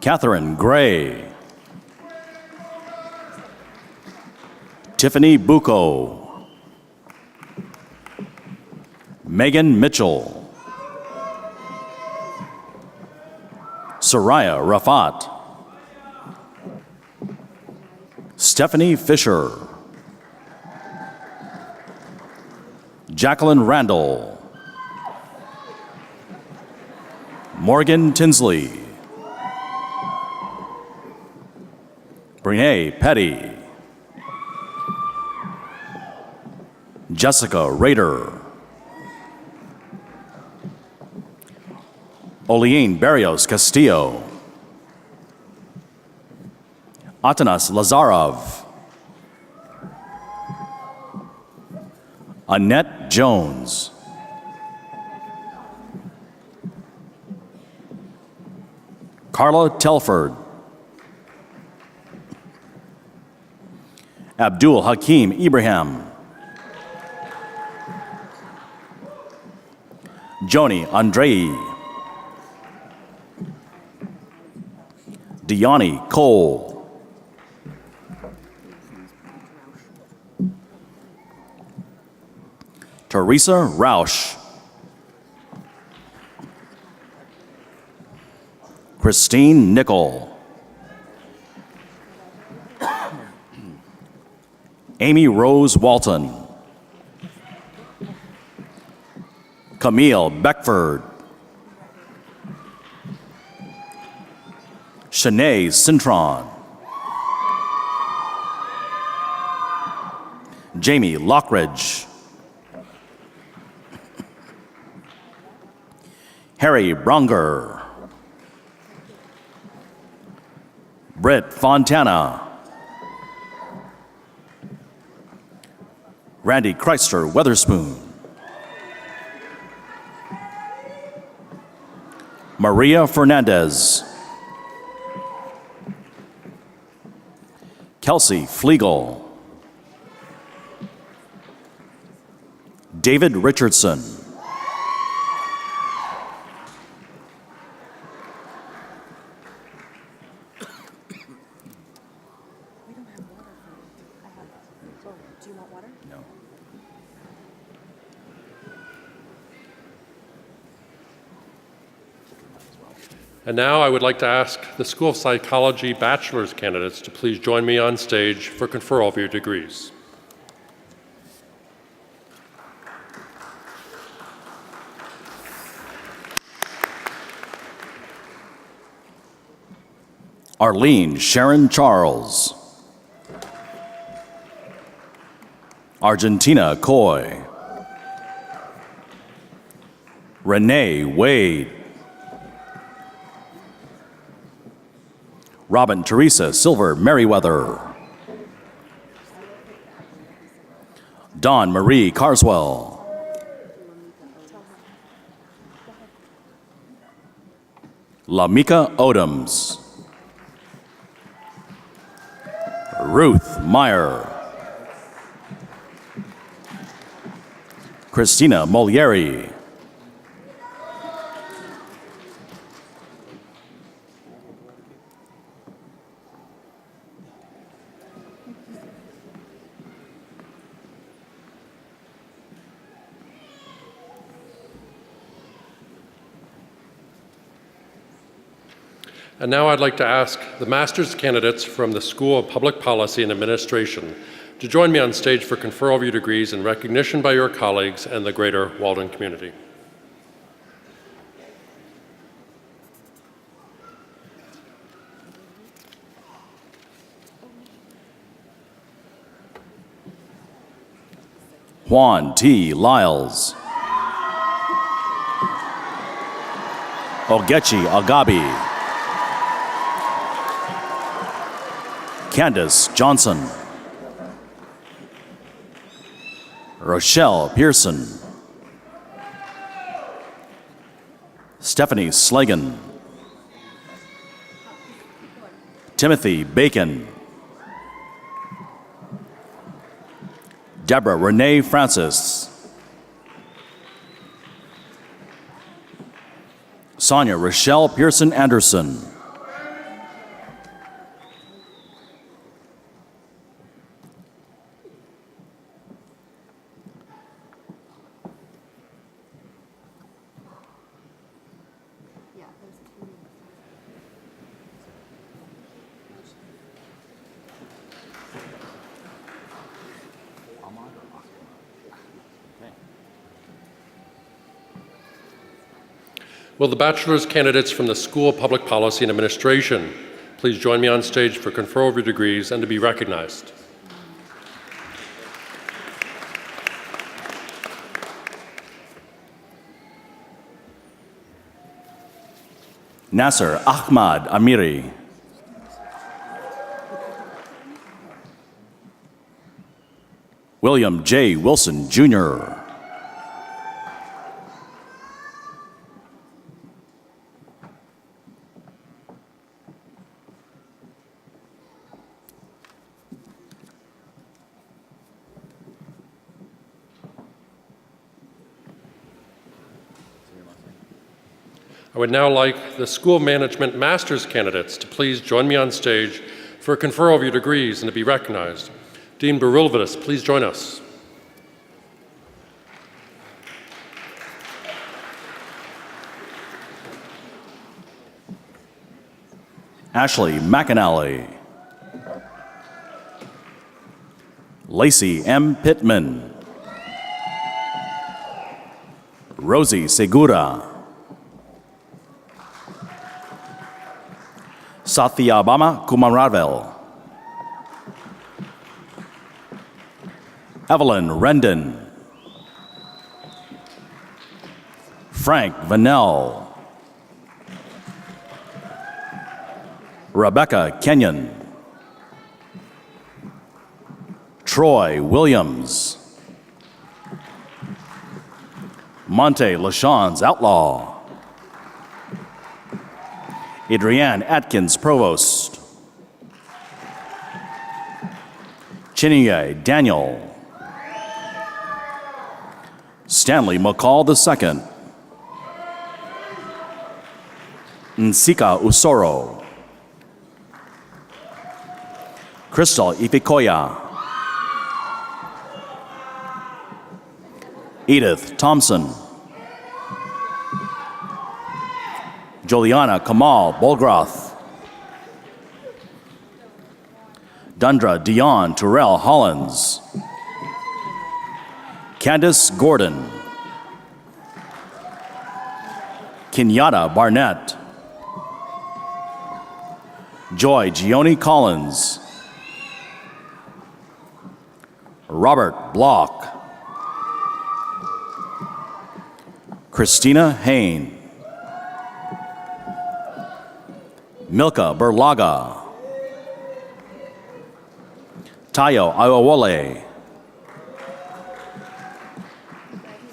Catherine Gray. Tiffany Bucco. Megan Mitchell. Soraya Rafat. Stephanie Fisher. Jacqueline Randall. Morgan Tinsley. Brene Petty. Jessica Rader. Oleane Barrios Castillo. Atanas Lazarov. Annette Jones. Carla Telford. Abdul Hakim Ibrahim. Joni Andrei. Deani Cole. Teresa Rausch. Christine Nickel. Amy Rose Walton. Camille Beckford. Shanae Cintron. Jamie Lockridge. Harry Bronger. Britt Fontana. Randy Chrysler Weatherspoon. Maria Fernandez. Kelsey Flegel. David Richardson. And now I would like to ask the School of Psychology bachelor's candidates to please join me on stage for conferral of your degrees. Arlene Sharon Charles. Argentina Coy. Renee Wade. Robin Teresa Silver Merriweather. Dawn Marie Carswell. Lamika Odoms. Ruth Meyer. Christina Molieri. And now I'd like to ask the master's candidates from the School of Public Policy and Administration to join me on stage for conferral of your degrees in recognition by your colleagues and the greater Walden community. Juan T. Lyles. Ogechi Agabi. Candace Johnson. Rochelle Pearson. Stephanie Slagan. Timothy Bacon. Deborah Renee Francis. Sonia Rochelle Pearson Anderson. Will the bachelor's candidates from the School of Public Policy and Administration please join me on stage for conferral of your degrees and to be recognized? Nasser Ahmad Amiri. William J. Wilson, Jr. I would now like the School Management Master's candidates to please join me on stage for a conferral of your degrees and to be recognized. Dean Barilvidis, please join us. Ashley McAnally. Lacey M. Pittman. Rosie Segura. Satyabama Kumaravel. Evelyn Rendon. Frank Vanell. Rebecca Kenyon. Troy Williams. Monte LaShawns Outlaw. Adrienne Atkins Provost. Chineye Daniel. Stanley McCall II. Nsika Usoro. Crystal Ifikoya. Edith Thompson. Juliana Kamal Bolgroth. Dundra Dion Terrell Hollins. Candace Gordon. Kenyatta Barnett. Joy Gioni Collins. Robert Block. Christina Hain. Milka Berlaga. Tayo Iowole.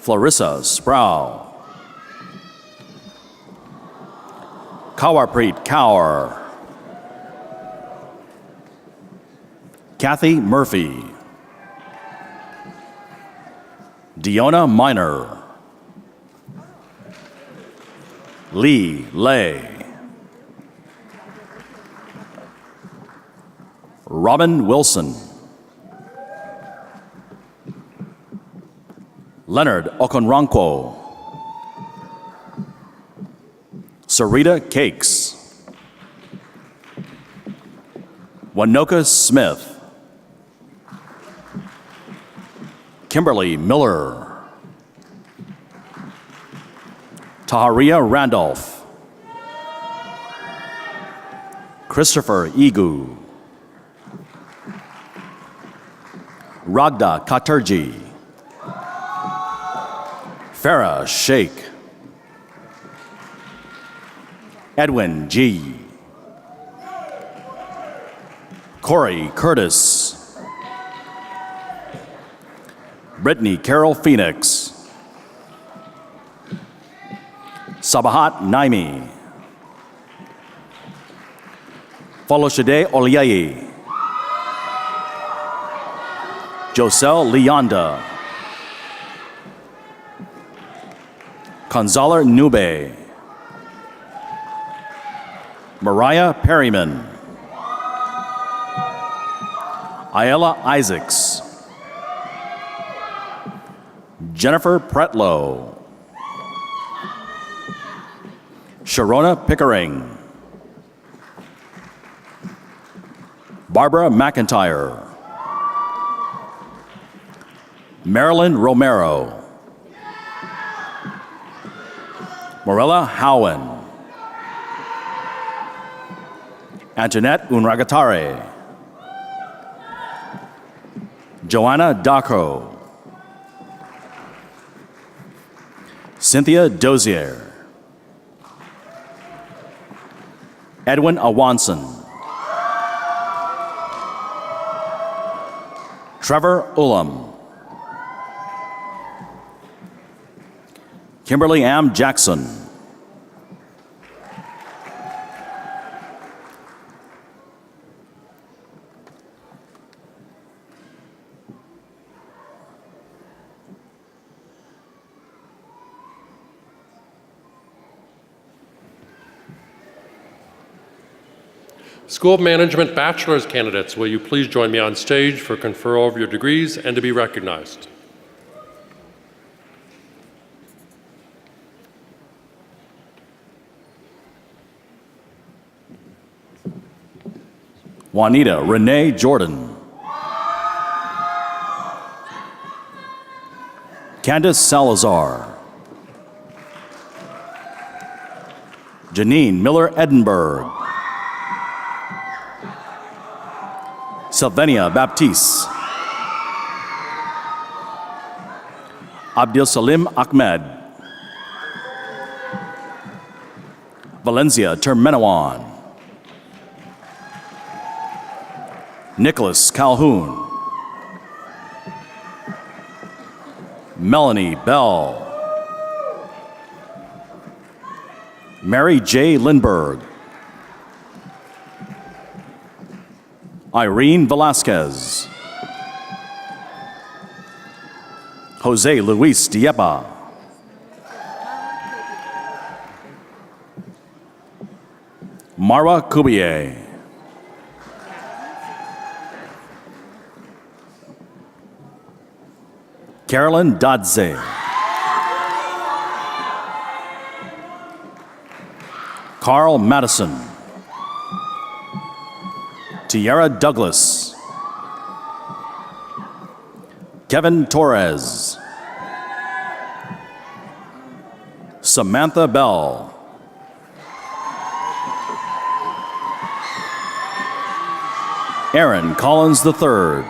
Florissa Sproul. Kawarpreet Kaur. Kathy Murphy. Diona Miner. Lee Lay. Robin Wilson. Leonard Okonrankwo. Sarita Cakes. Wanoka Smith. Kimberly Miller. Taharia Randolph. Christopher Igu. Ragda Katurji. Farah Sheikh. Edwin G. Corey Curtis. Brittany Carol Phoenix. Sabahat Naimi. Foloshade Oliayi. Josel Leonda. Consoler Nube. Mariah Perryman. Ayala Isaacs. Jennifer Pretlow. Sharona Pickering. Barbara McIntyre. Marilyn Romero. Morella Howen. Antoinette Unragatare. Joanna Daco. Cynthia Dozier. Edwin Awanson. Trevor Ulam. Kimberly Am Jackson. School of Management Bachelor's candidates, will you please join me on stage for conferral of your degrees and to be recognized? Juanita Renee Jordan. Candace Salazar. Janine Miller Edinburgh. Sylvania Baptiste. Abdul Salim Ahmed. Valencia Termenawan. Nicholas Calhoun. Melanie Bell. Mary J. Lindbergh. Irene Velasquez. Jose Luis Diepa. Marwa Kubier. Carolyn Dadze. Carl Madison. Tiara Douglas. Kevin Torres. Samantha Bell. Aaron Collins III.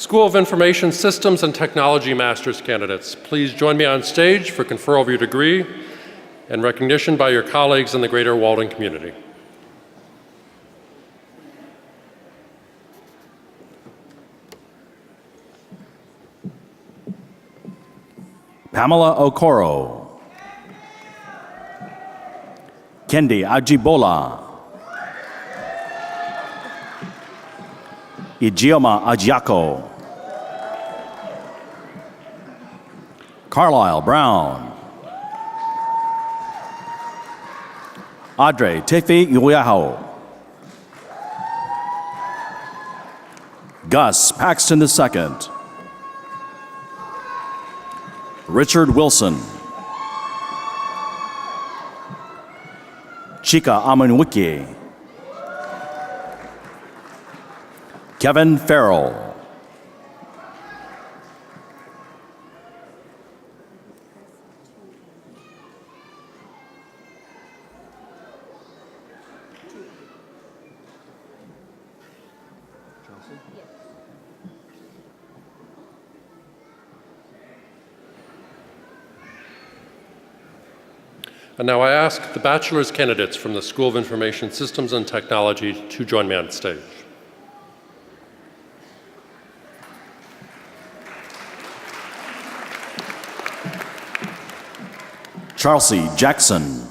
School of Information Systems and Technology Master's candidates, please join me on stage for conferral of your degree and recognition by your colleagues in the greater Walden community. Pamela Okoro. Kendi Ajibola. Ijeoma Ajiako. Carlisle Brown. Audrey Tefi Yuyaho. Gus Paxton II. Richard Wilson. Chika Amanwiki. Kevin Farrell. And now I ask the bachelor's candidates from the School of Information Systems and Technology to join me on stage. Charles Jackson.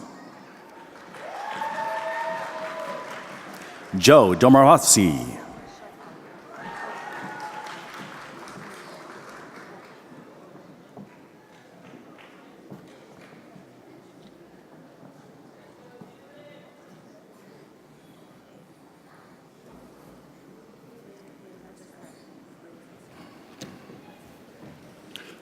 Joe Domarovsky.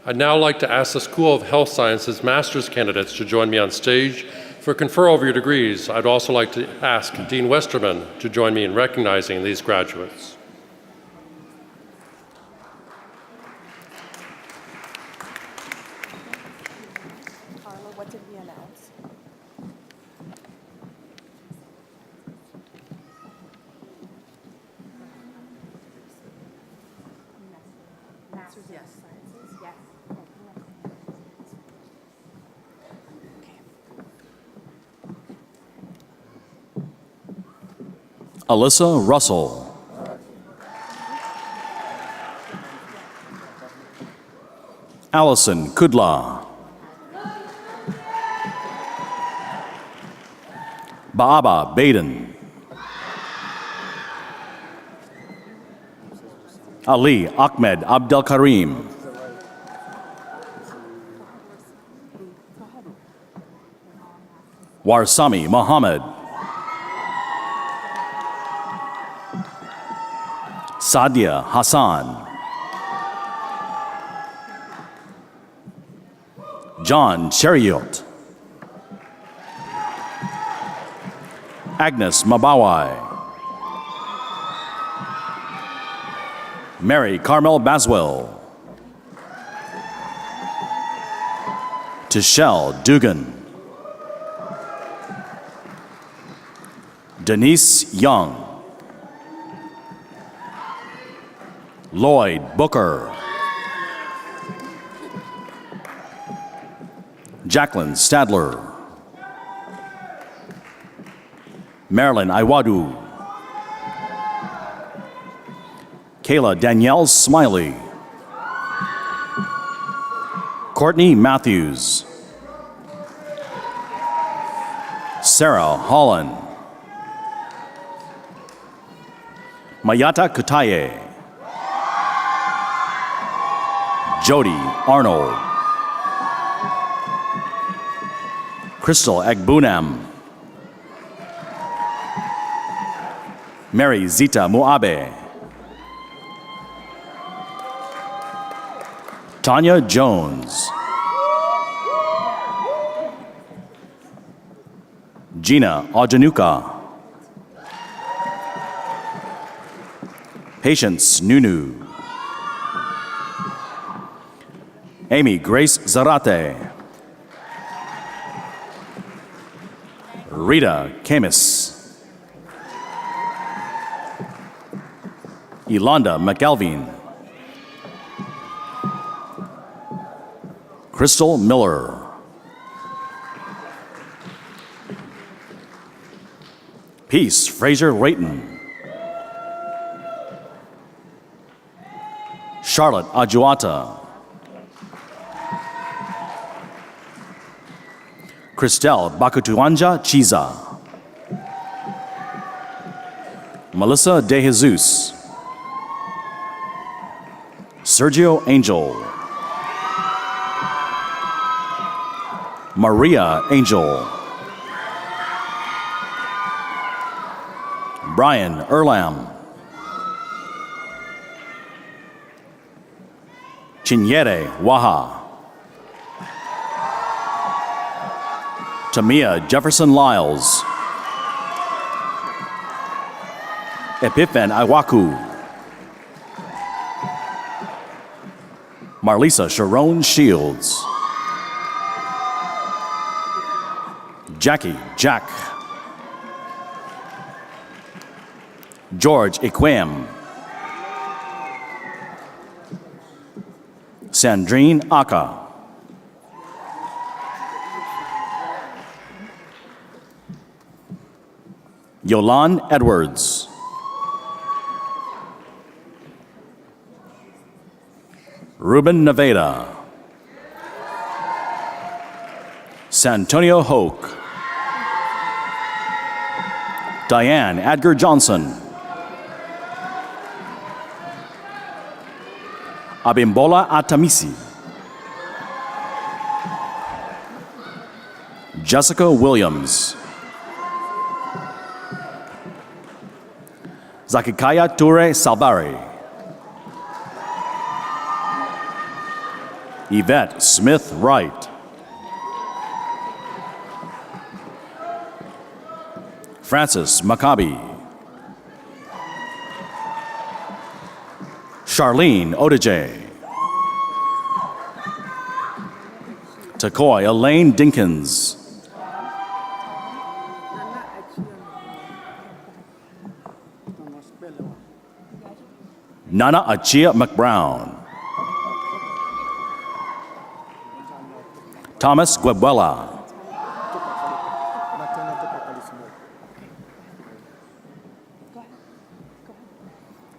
I'd now like to ask the School of Health Sciences master's candidates to join me on stage for confer over your degrees. I'd also like to ask Dean Westerman to join me in recognizing these graduates. Carla, what did we announce? Masters of Sciences? Yes. Alyssa Russell. Allison Kudla. Baaba Baden. Ali Ahmed Abdel Karim. Warsami Muhammad. Sadia Hassan. John Cheriot. Agnes Mabawai. Mary Carmel Baswell. Tishelle Dugan. Denise Young. Lloyd Booker. Jacqueline Stadler. Marilyn Iwadu. Kayla Danielle Smiley. Courtney Matthews. Sarah Holland. Mayata Kutaye. Jody Arnold. Crystal Egbunam. Mary Zita Muabe. Tanya Jones. Gina Ojanuka. Patience Nunu. Amy Grace Zarate. Rita Camus. Yolanda McElveen. Crystal Miller. Peace Fraser Rayton. Charlotte Ajuata. Christelle Bakutuanja Chiza. Melissa De Jesus. Sergio Angel. Maria Angel. Brian Erlam. Chinyere Waha. Tamia Jefferson Lyles. Epiphan Iwaku. Marlisa Sharon Shields. Jackie Jack. George Iquem. Sandrine Aka. Yolan Edwards. Ruben Nevada. Santonio Hoke. Diane Adger Johnson. Abimbola Atamisi. Jessica Williams. Zakikaya Ture Salbari. Yvette Smith Wright. Francis Maccabi. Charlene Odeje. Takoy Elaine Dinkins. Nana Achia McBrown. Thomas Guebuela.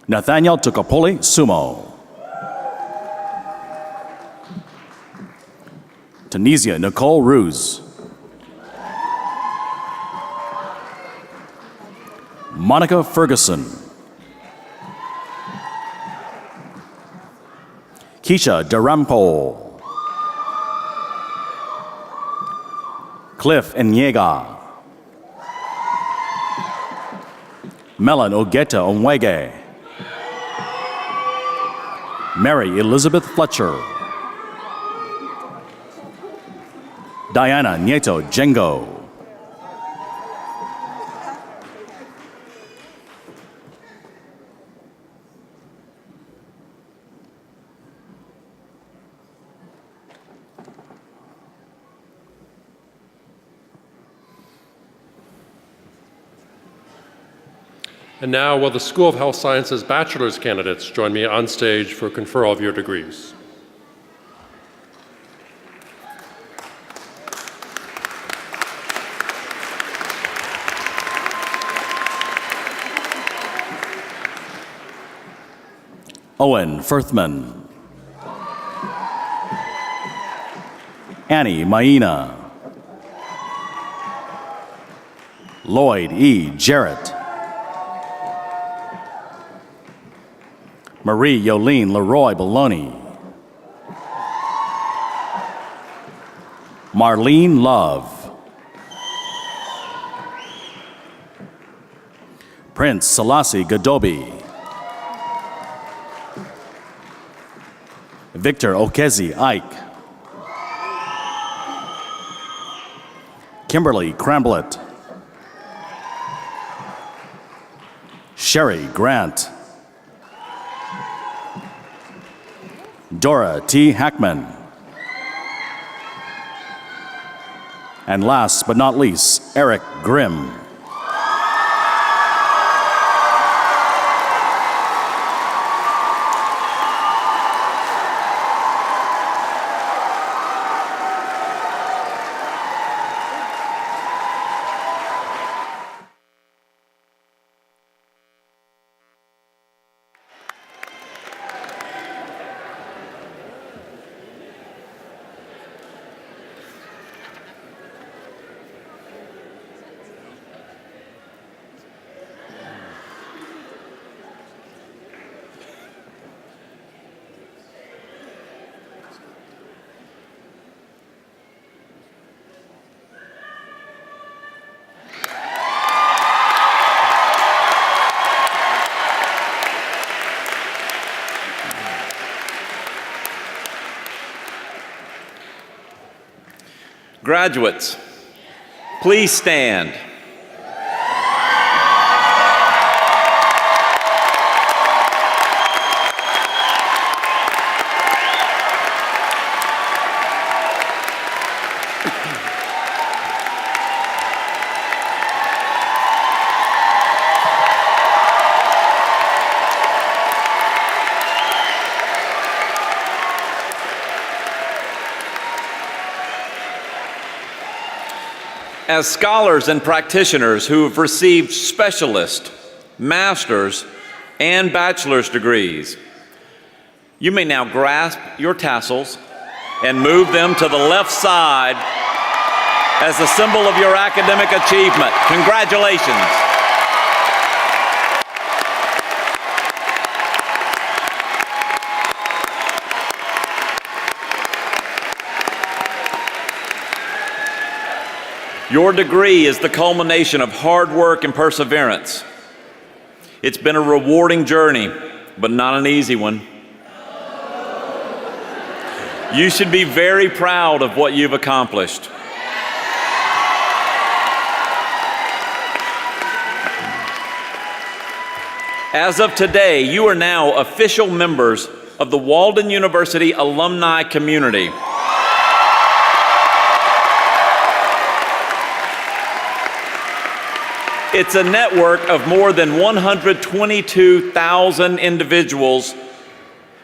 Nathaniel Tukapoli Sumo. Tunisia Nicole Ruse. Monica Ferguson. Keisha Darampol. Cliff Enyega. Melon Ogeta Onwege. Mary Elizabeth Fletcher. Diana Nieto Jengo. And now, will the School of Health Sciences bachelor's candidates join me on stage for conferral of your degrees? Owen Firthman. Annie Maina. Lloyd E. Jarrett. Marie Yolene Leroy Baloney. Marlene Love. Prince Selassie Godobi. Victor Okezi Ike. Kimberly Cramblett. Sherry Grant. Dora T. Hackman. And last but not least, Eric Grimm. Graduates, please stand. as scholars and practitioners who have received specialist, master's, and bachelor's degrees. You may now grasp your tassels and move them to the left side as a symbol of your academic achievement. Congratulations. Your degree is the culmination of hard work and perseverance. It's been a rewarding journey, but not an easy one. You should be very proud of what you've accomplished. As of today, you are now official members of the Walden University alumni community. It's a network of more than 122,000 individuals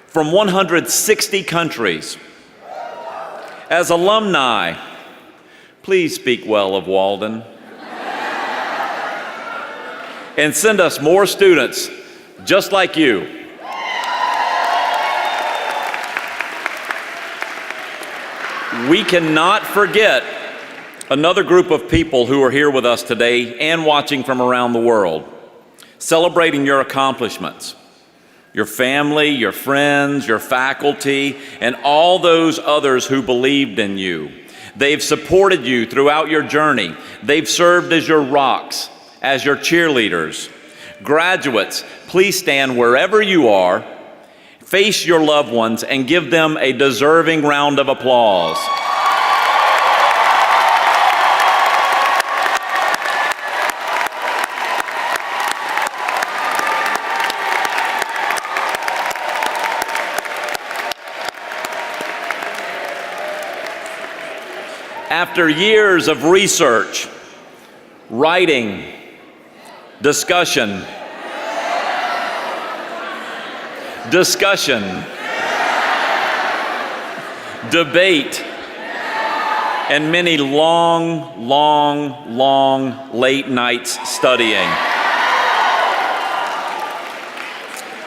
from 160 countries. As alumni, please speak well of Walden and send us more students just like you. We cannot forget another group of people who are here with us today and watching from around the world, celebrating your accomplishments. Your family, your friends, your faculty, and all those others who believed in you. They've supported you throughout your journey. They've served as your rocks, as your cheerleaders. Graduates, please stand wherever you are, face your loved ones, and give them a deserving round of applause. After years of research, writing, discussion, debate, and many long late nights studying,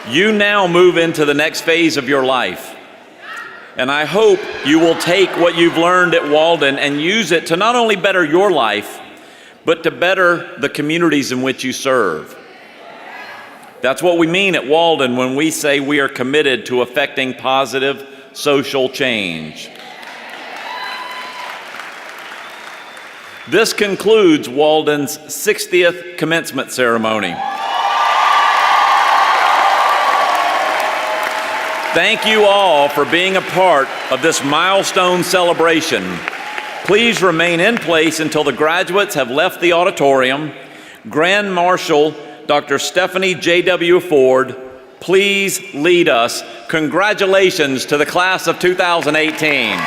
you now move into the next phase of your life. And I hope you will take what you've learned at Walden and use it to not only better your life, but to better the communities in which you serve. That's what we mean at Walden when we say we are committed to effecting positive social change. This concludes Walden's 60th commencement ceremony. Thank you all for being a part of this milestone celebration. Please remain in place until the graduates have left the auditorium. Grand Marshal Dr. Stephanie J.W. Ford, please lead us. Congratulations to the class of 2018.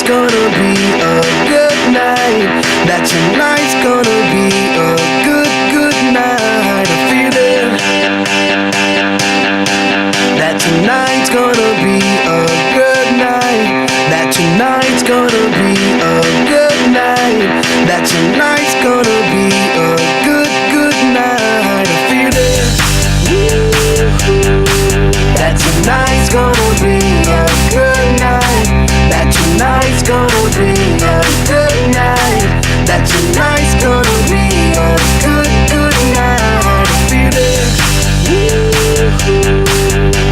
gonna be a good night. That tonight's gonna be a good night. I feel it. That tonight's gonna be a good night. That tonight's gonna be a good night. That tonight's gonna be a good night. I feel it. That tonight's gonna be a good night. That tonight's gonna be a good night. That tonight's gonna be a good night. I feel it.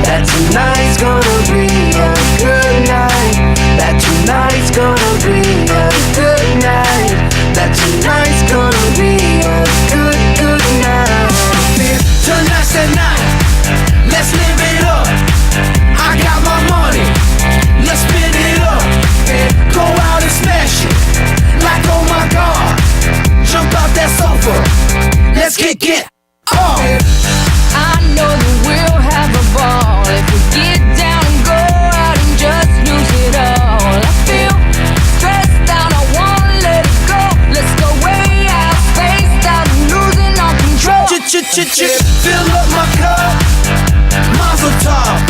That tonight's gonna be a good night. That tonight's gonna be a good night. That tonight's gonna be a good night. Tonight's the night. Let's live it up. I got my money. Let's spin it up. Go out and smash it. Like oh my God. Jump out that sofa. Let's get up. I know that we'll have a ball if we get down and go out and just lose it all. I feel stressed out, I wanna let it go. Let's go way out, spaced out, and losing all control. Fill up my cup, Mazel tov.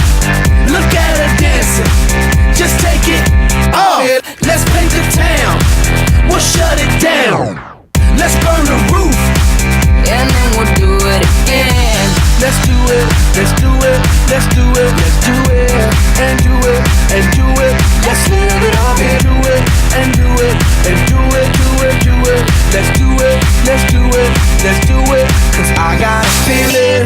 Look at her dancing, just take it off. Let's paint the town, we'll shut it down. Let's burn the roof, And then we'll do it again. let's do it, let's do it, let's do it, let's do it, and do it, and do it. Let's live it up and do it, and do it, and do it, do it, do it. Let's do it, let's do it, let's do it. Cause I got a feeling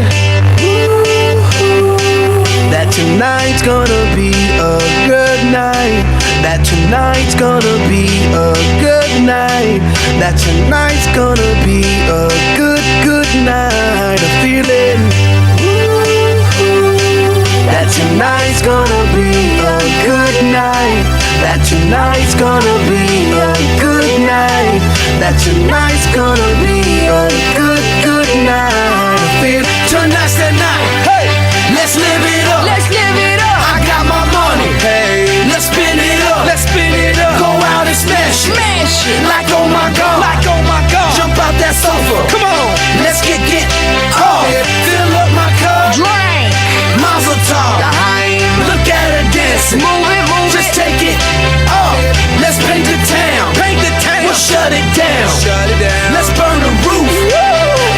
that tonight's gonna be a good night. That tonight's gonna be a good night. That tonight's gonna be a good night. A feeling that tonight's gonna be a good night. That tonight's gonna be a good night. That tonight's gonna be a good night. I feel tonight's the night. Hey, let's live it up. Let's live it up. I got my money. Hey, let's spin it up. Let's spin it up. Go out and smash it. Smash it. Like oh my God. Like oh my God. Jump out that sofa. Come on. Let's get up. Fill up my cup. Drink. Mazel tov. Look at her dancing. Move it, move Just it. take it up. Let's paint the town. Paint the town. We'll shut it down. Shut it down. Let's burn the roof.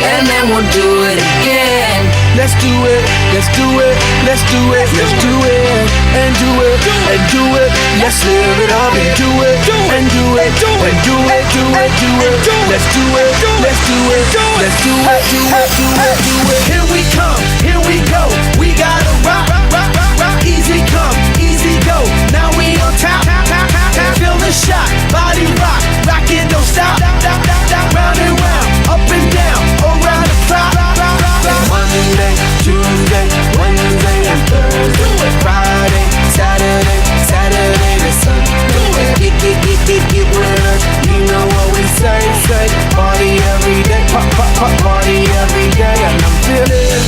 And then we'll do it again. Let's do it. Let's do it. Let's do it. Let's do it. And do it. And do it. Let's live it up and do it. And do it. And do it. Do it. Do it. Let's do it. Let's do it. Let's do it. Do it. Do it. Do it. Here we come. Here we go. We gotta rock. Easy come. Easy go. Now we on top. Feel the shot. Body rock. Rock it. Don't stop. Round and round. Up and down. Around the clock. Monday, Tuesday, Wednesday, and Thursday, Friday, Saturday, Saturday to Sunday. Get with us. You know what we say. Party every day, party every day, and I'm feeling.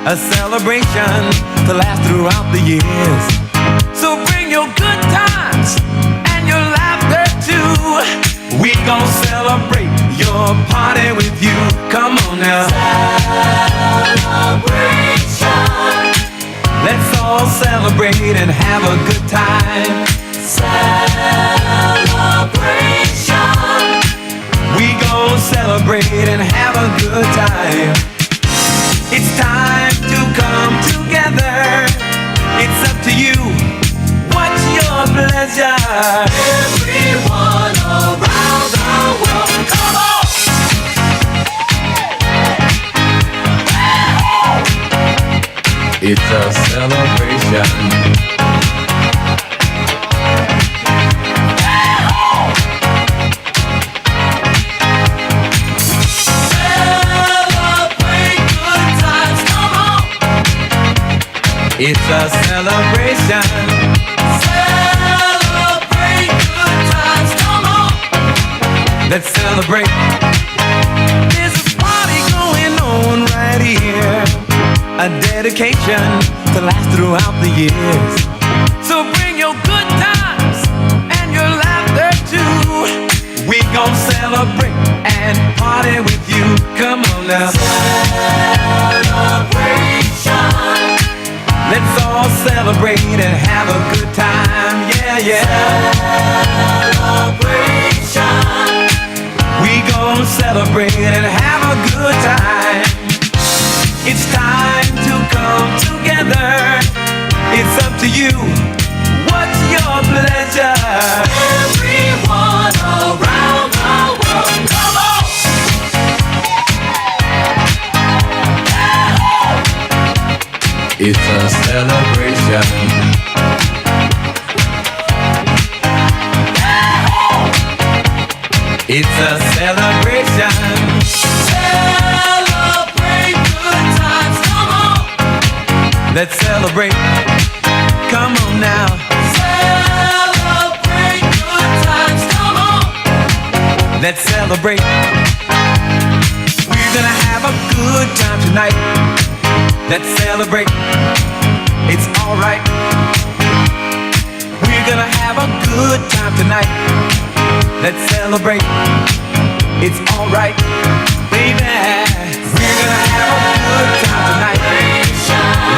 a celebration to last throughout the years. So bring your good times and your laughter too. We gon' celebrate your party with you. Come on now. Celebration. Let's all celebrate and have a good time. Celebration. We gon' celebrate and have a good time. It's time to come together. It's up to you. What's your pleasure? Everyone around the world, come on! It's a celebration. Celebrate good times, come on! It's a celebration. Celebrate good times, come on! Let's celebrate. There's a party going on right here. A dedication to last throughout the years. So bring your good times and your laughter too. We gon' celebrate and party with you. Come on now. Celebration. Let's all celebrate and have a good time. Yeah, yeah. Celebration. We gon' celebrate and have a good time. It's time to come together. It's up to you. What's your pleasure? Everyone around the world, come on! It's a celebration. It's a celebration. Let's celebrate. Come on now. Celebrate good times. Come on. Let's celebrate. We're gonna have a good time tonight. Let's celebrate. It's alright. We're gonna have a good time tonight. Let's celebrate. It's alright, baby. We're gonna have a good time tonight.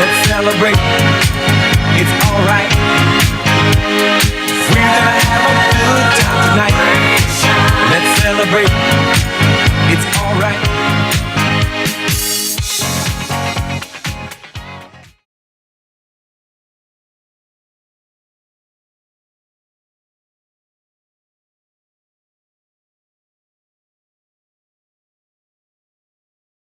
Let's celebrate. It's alright.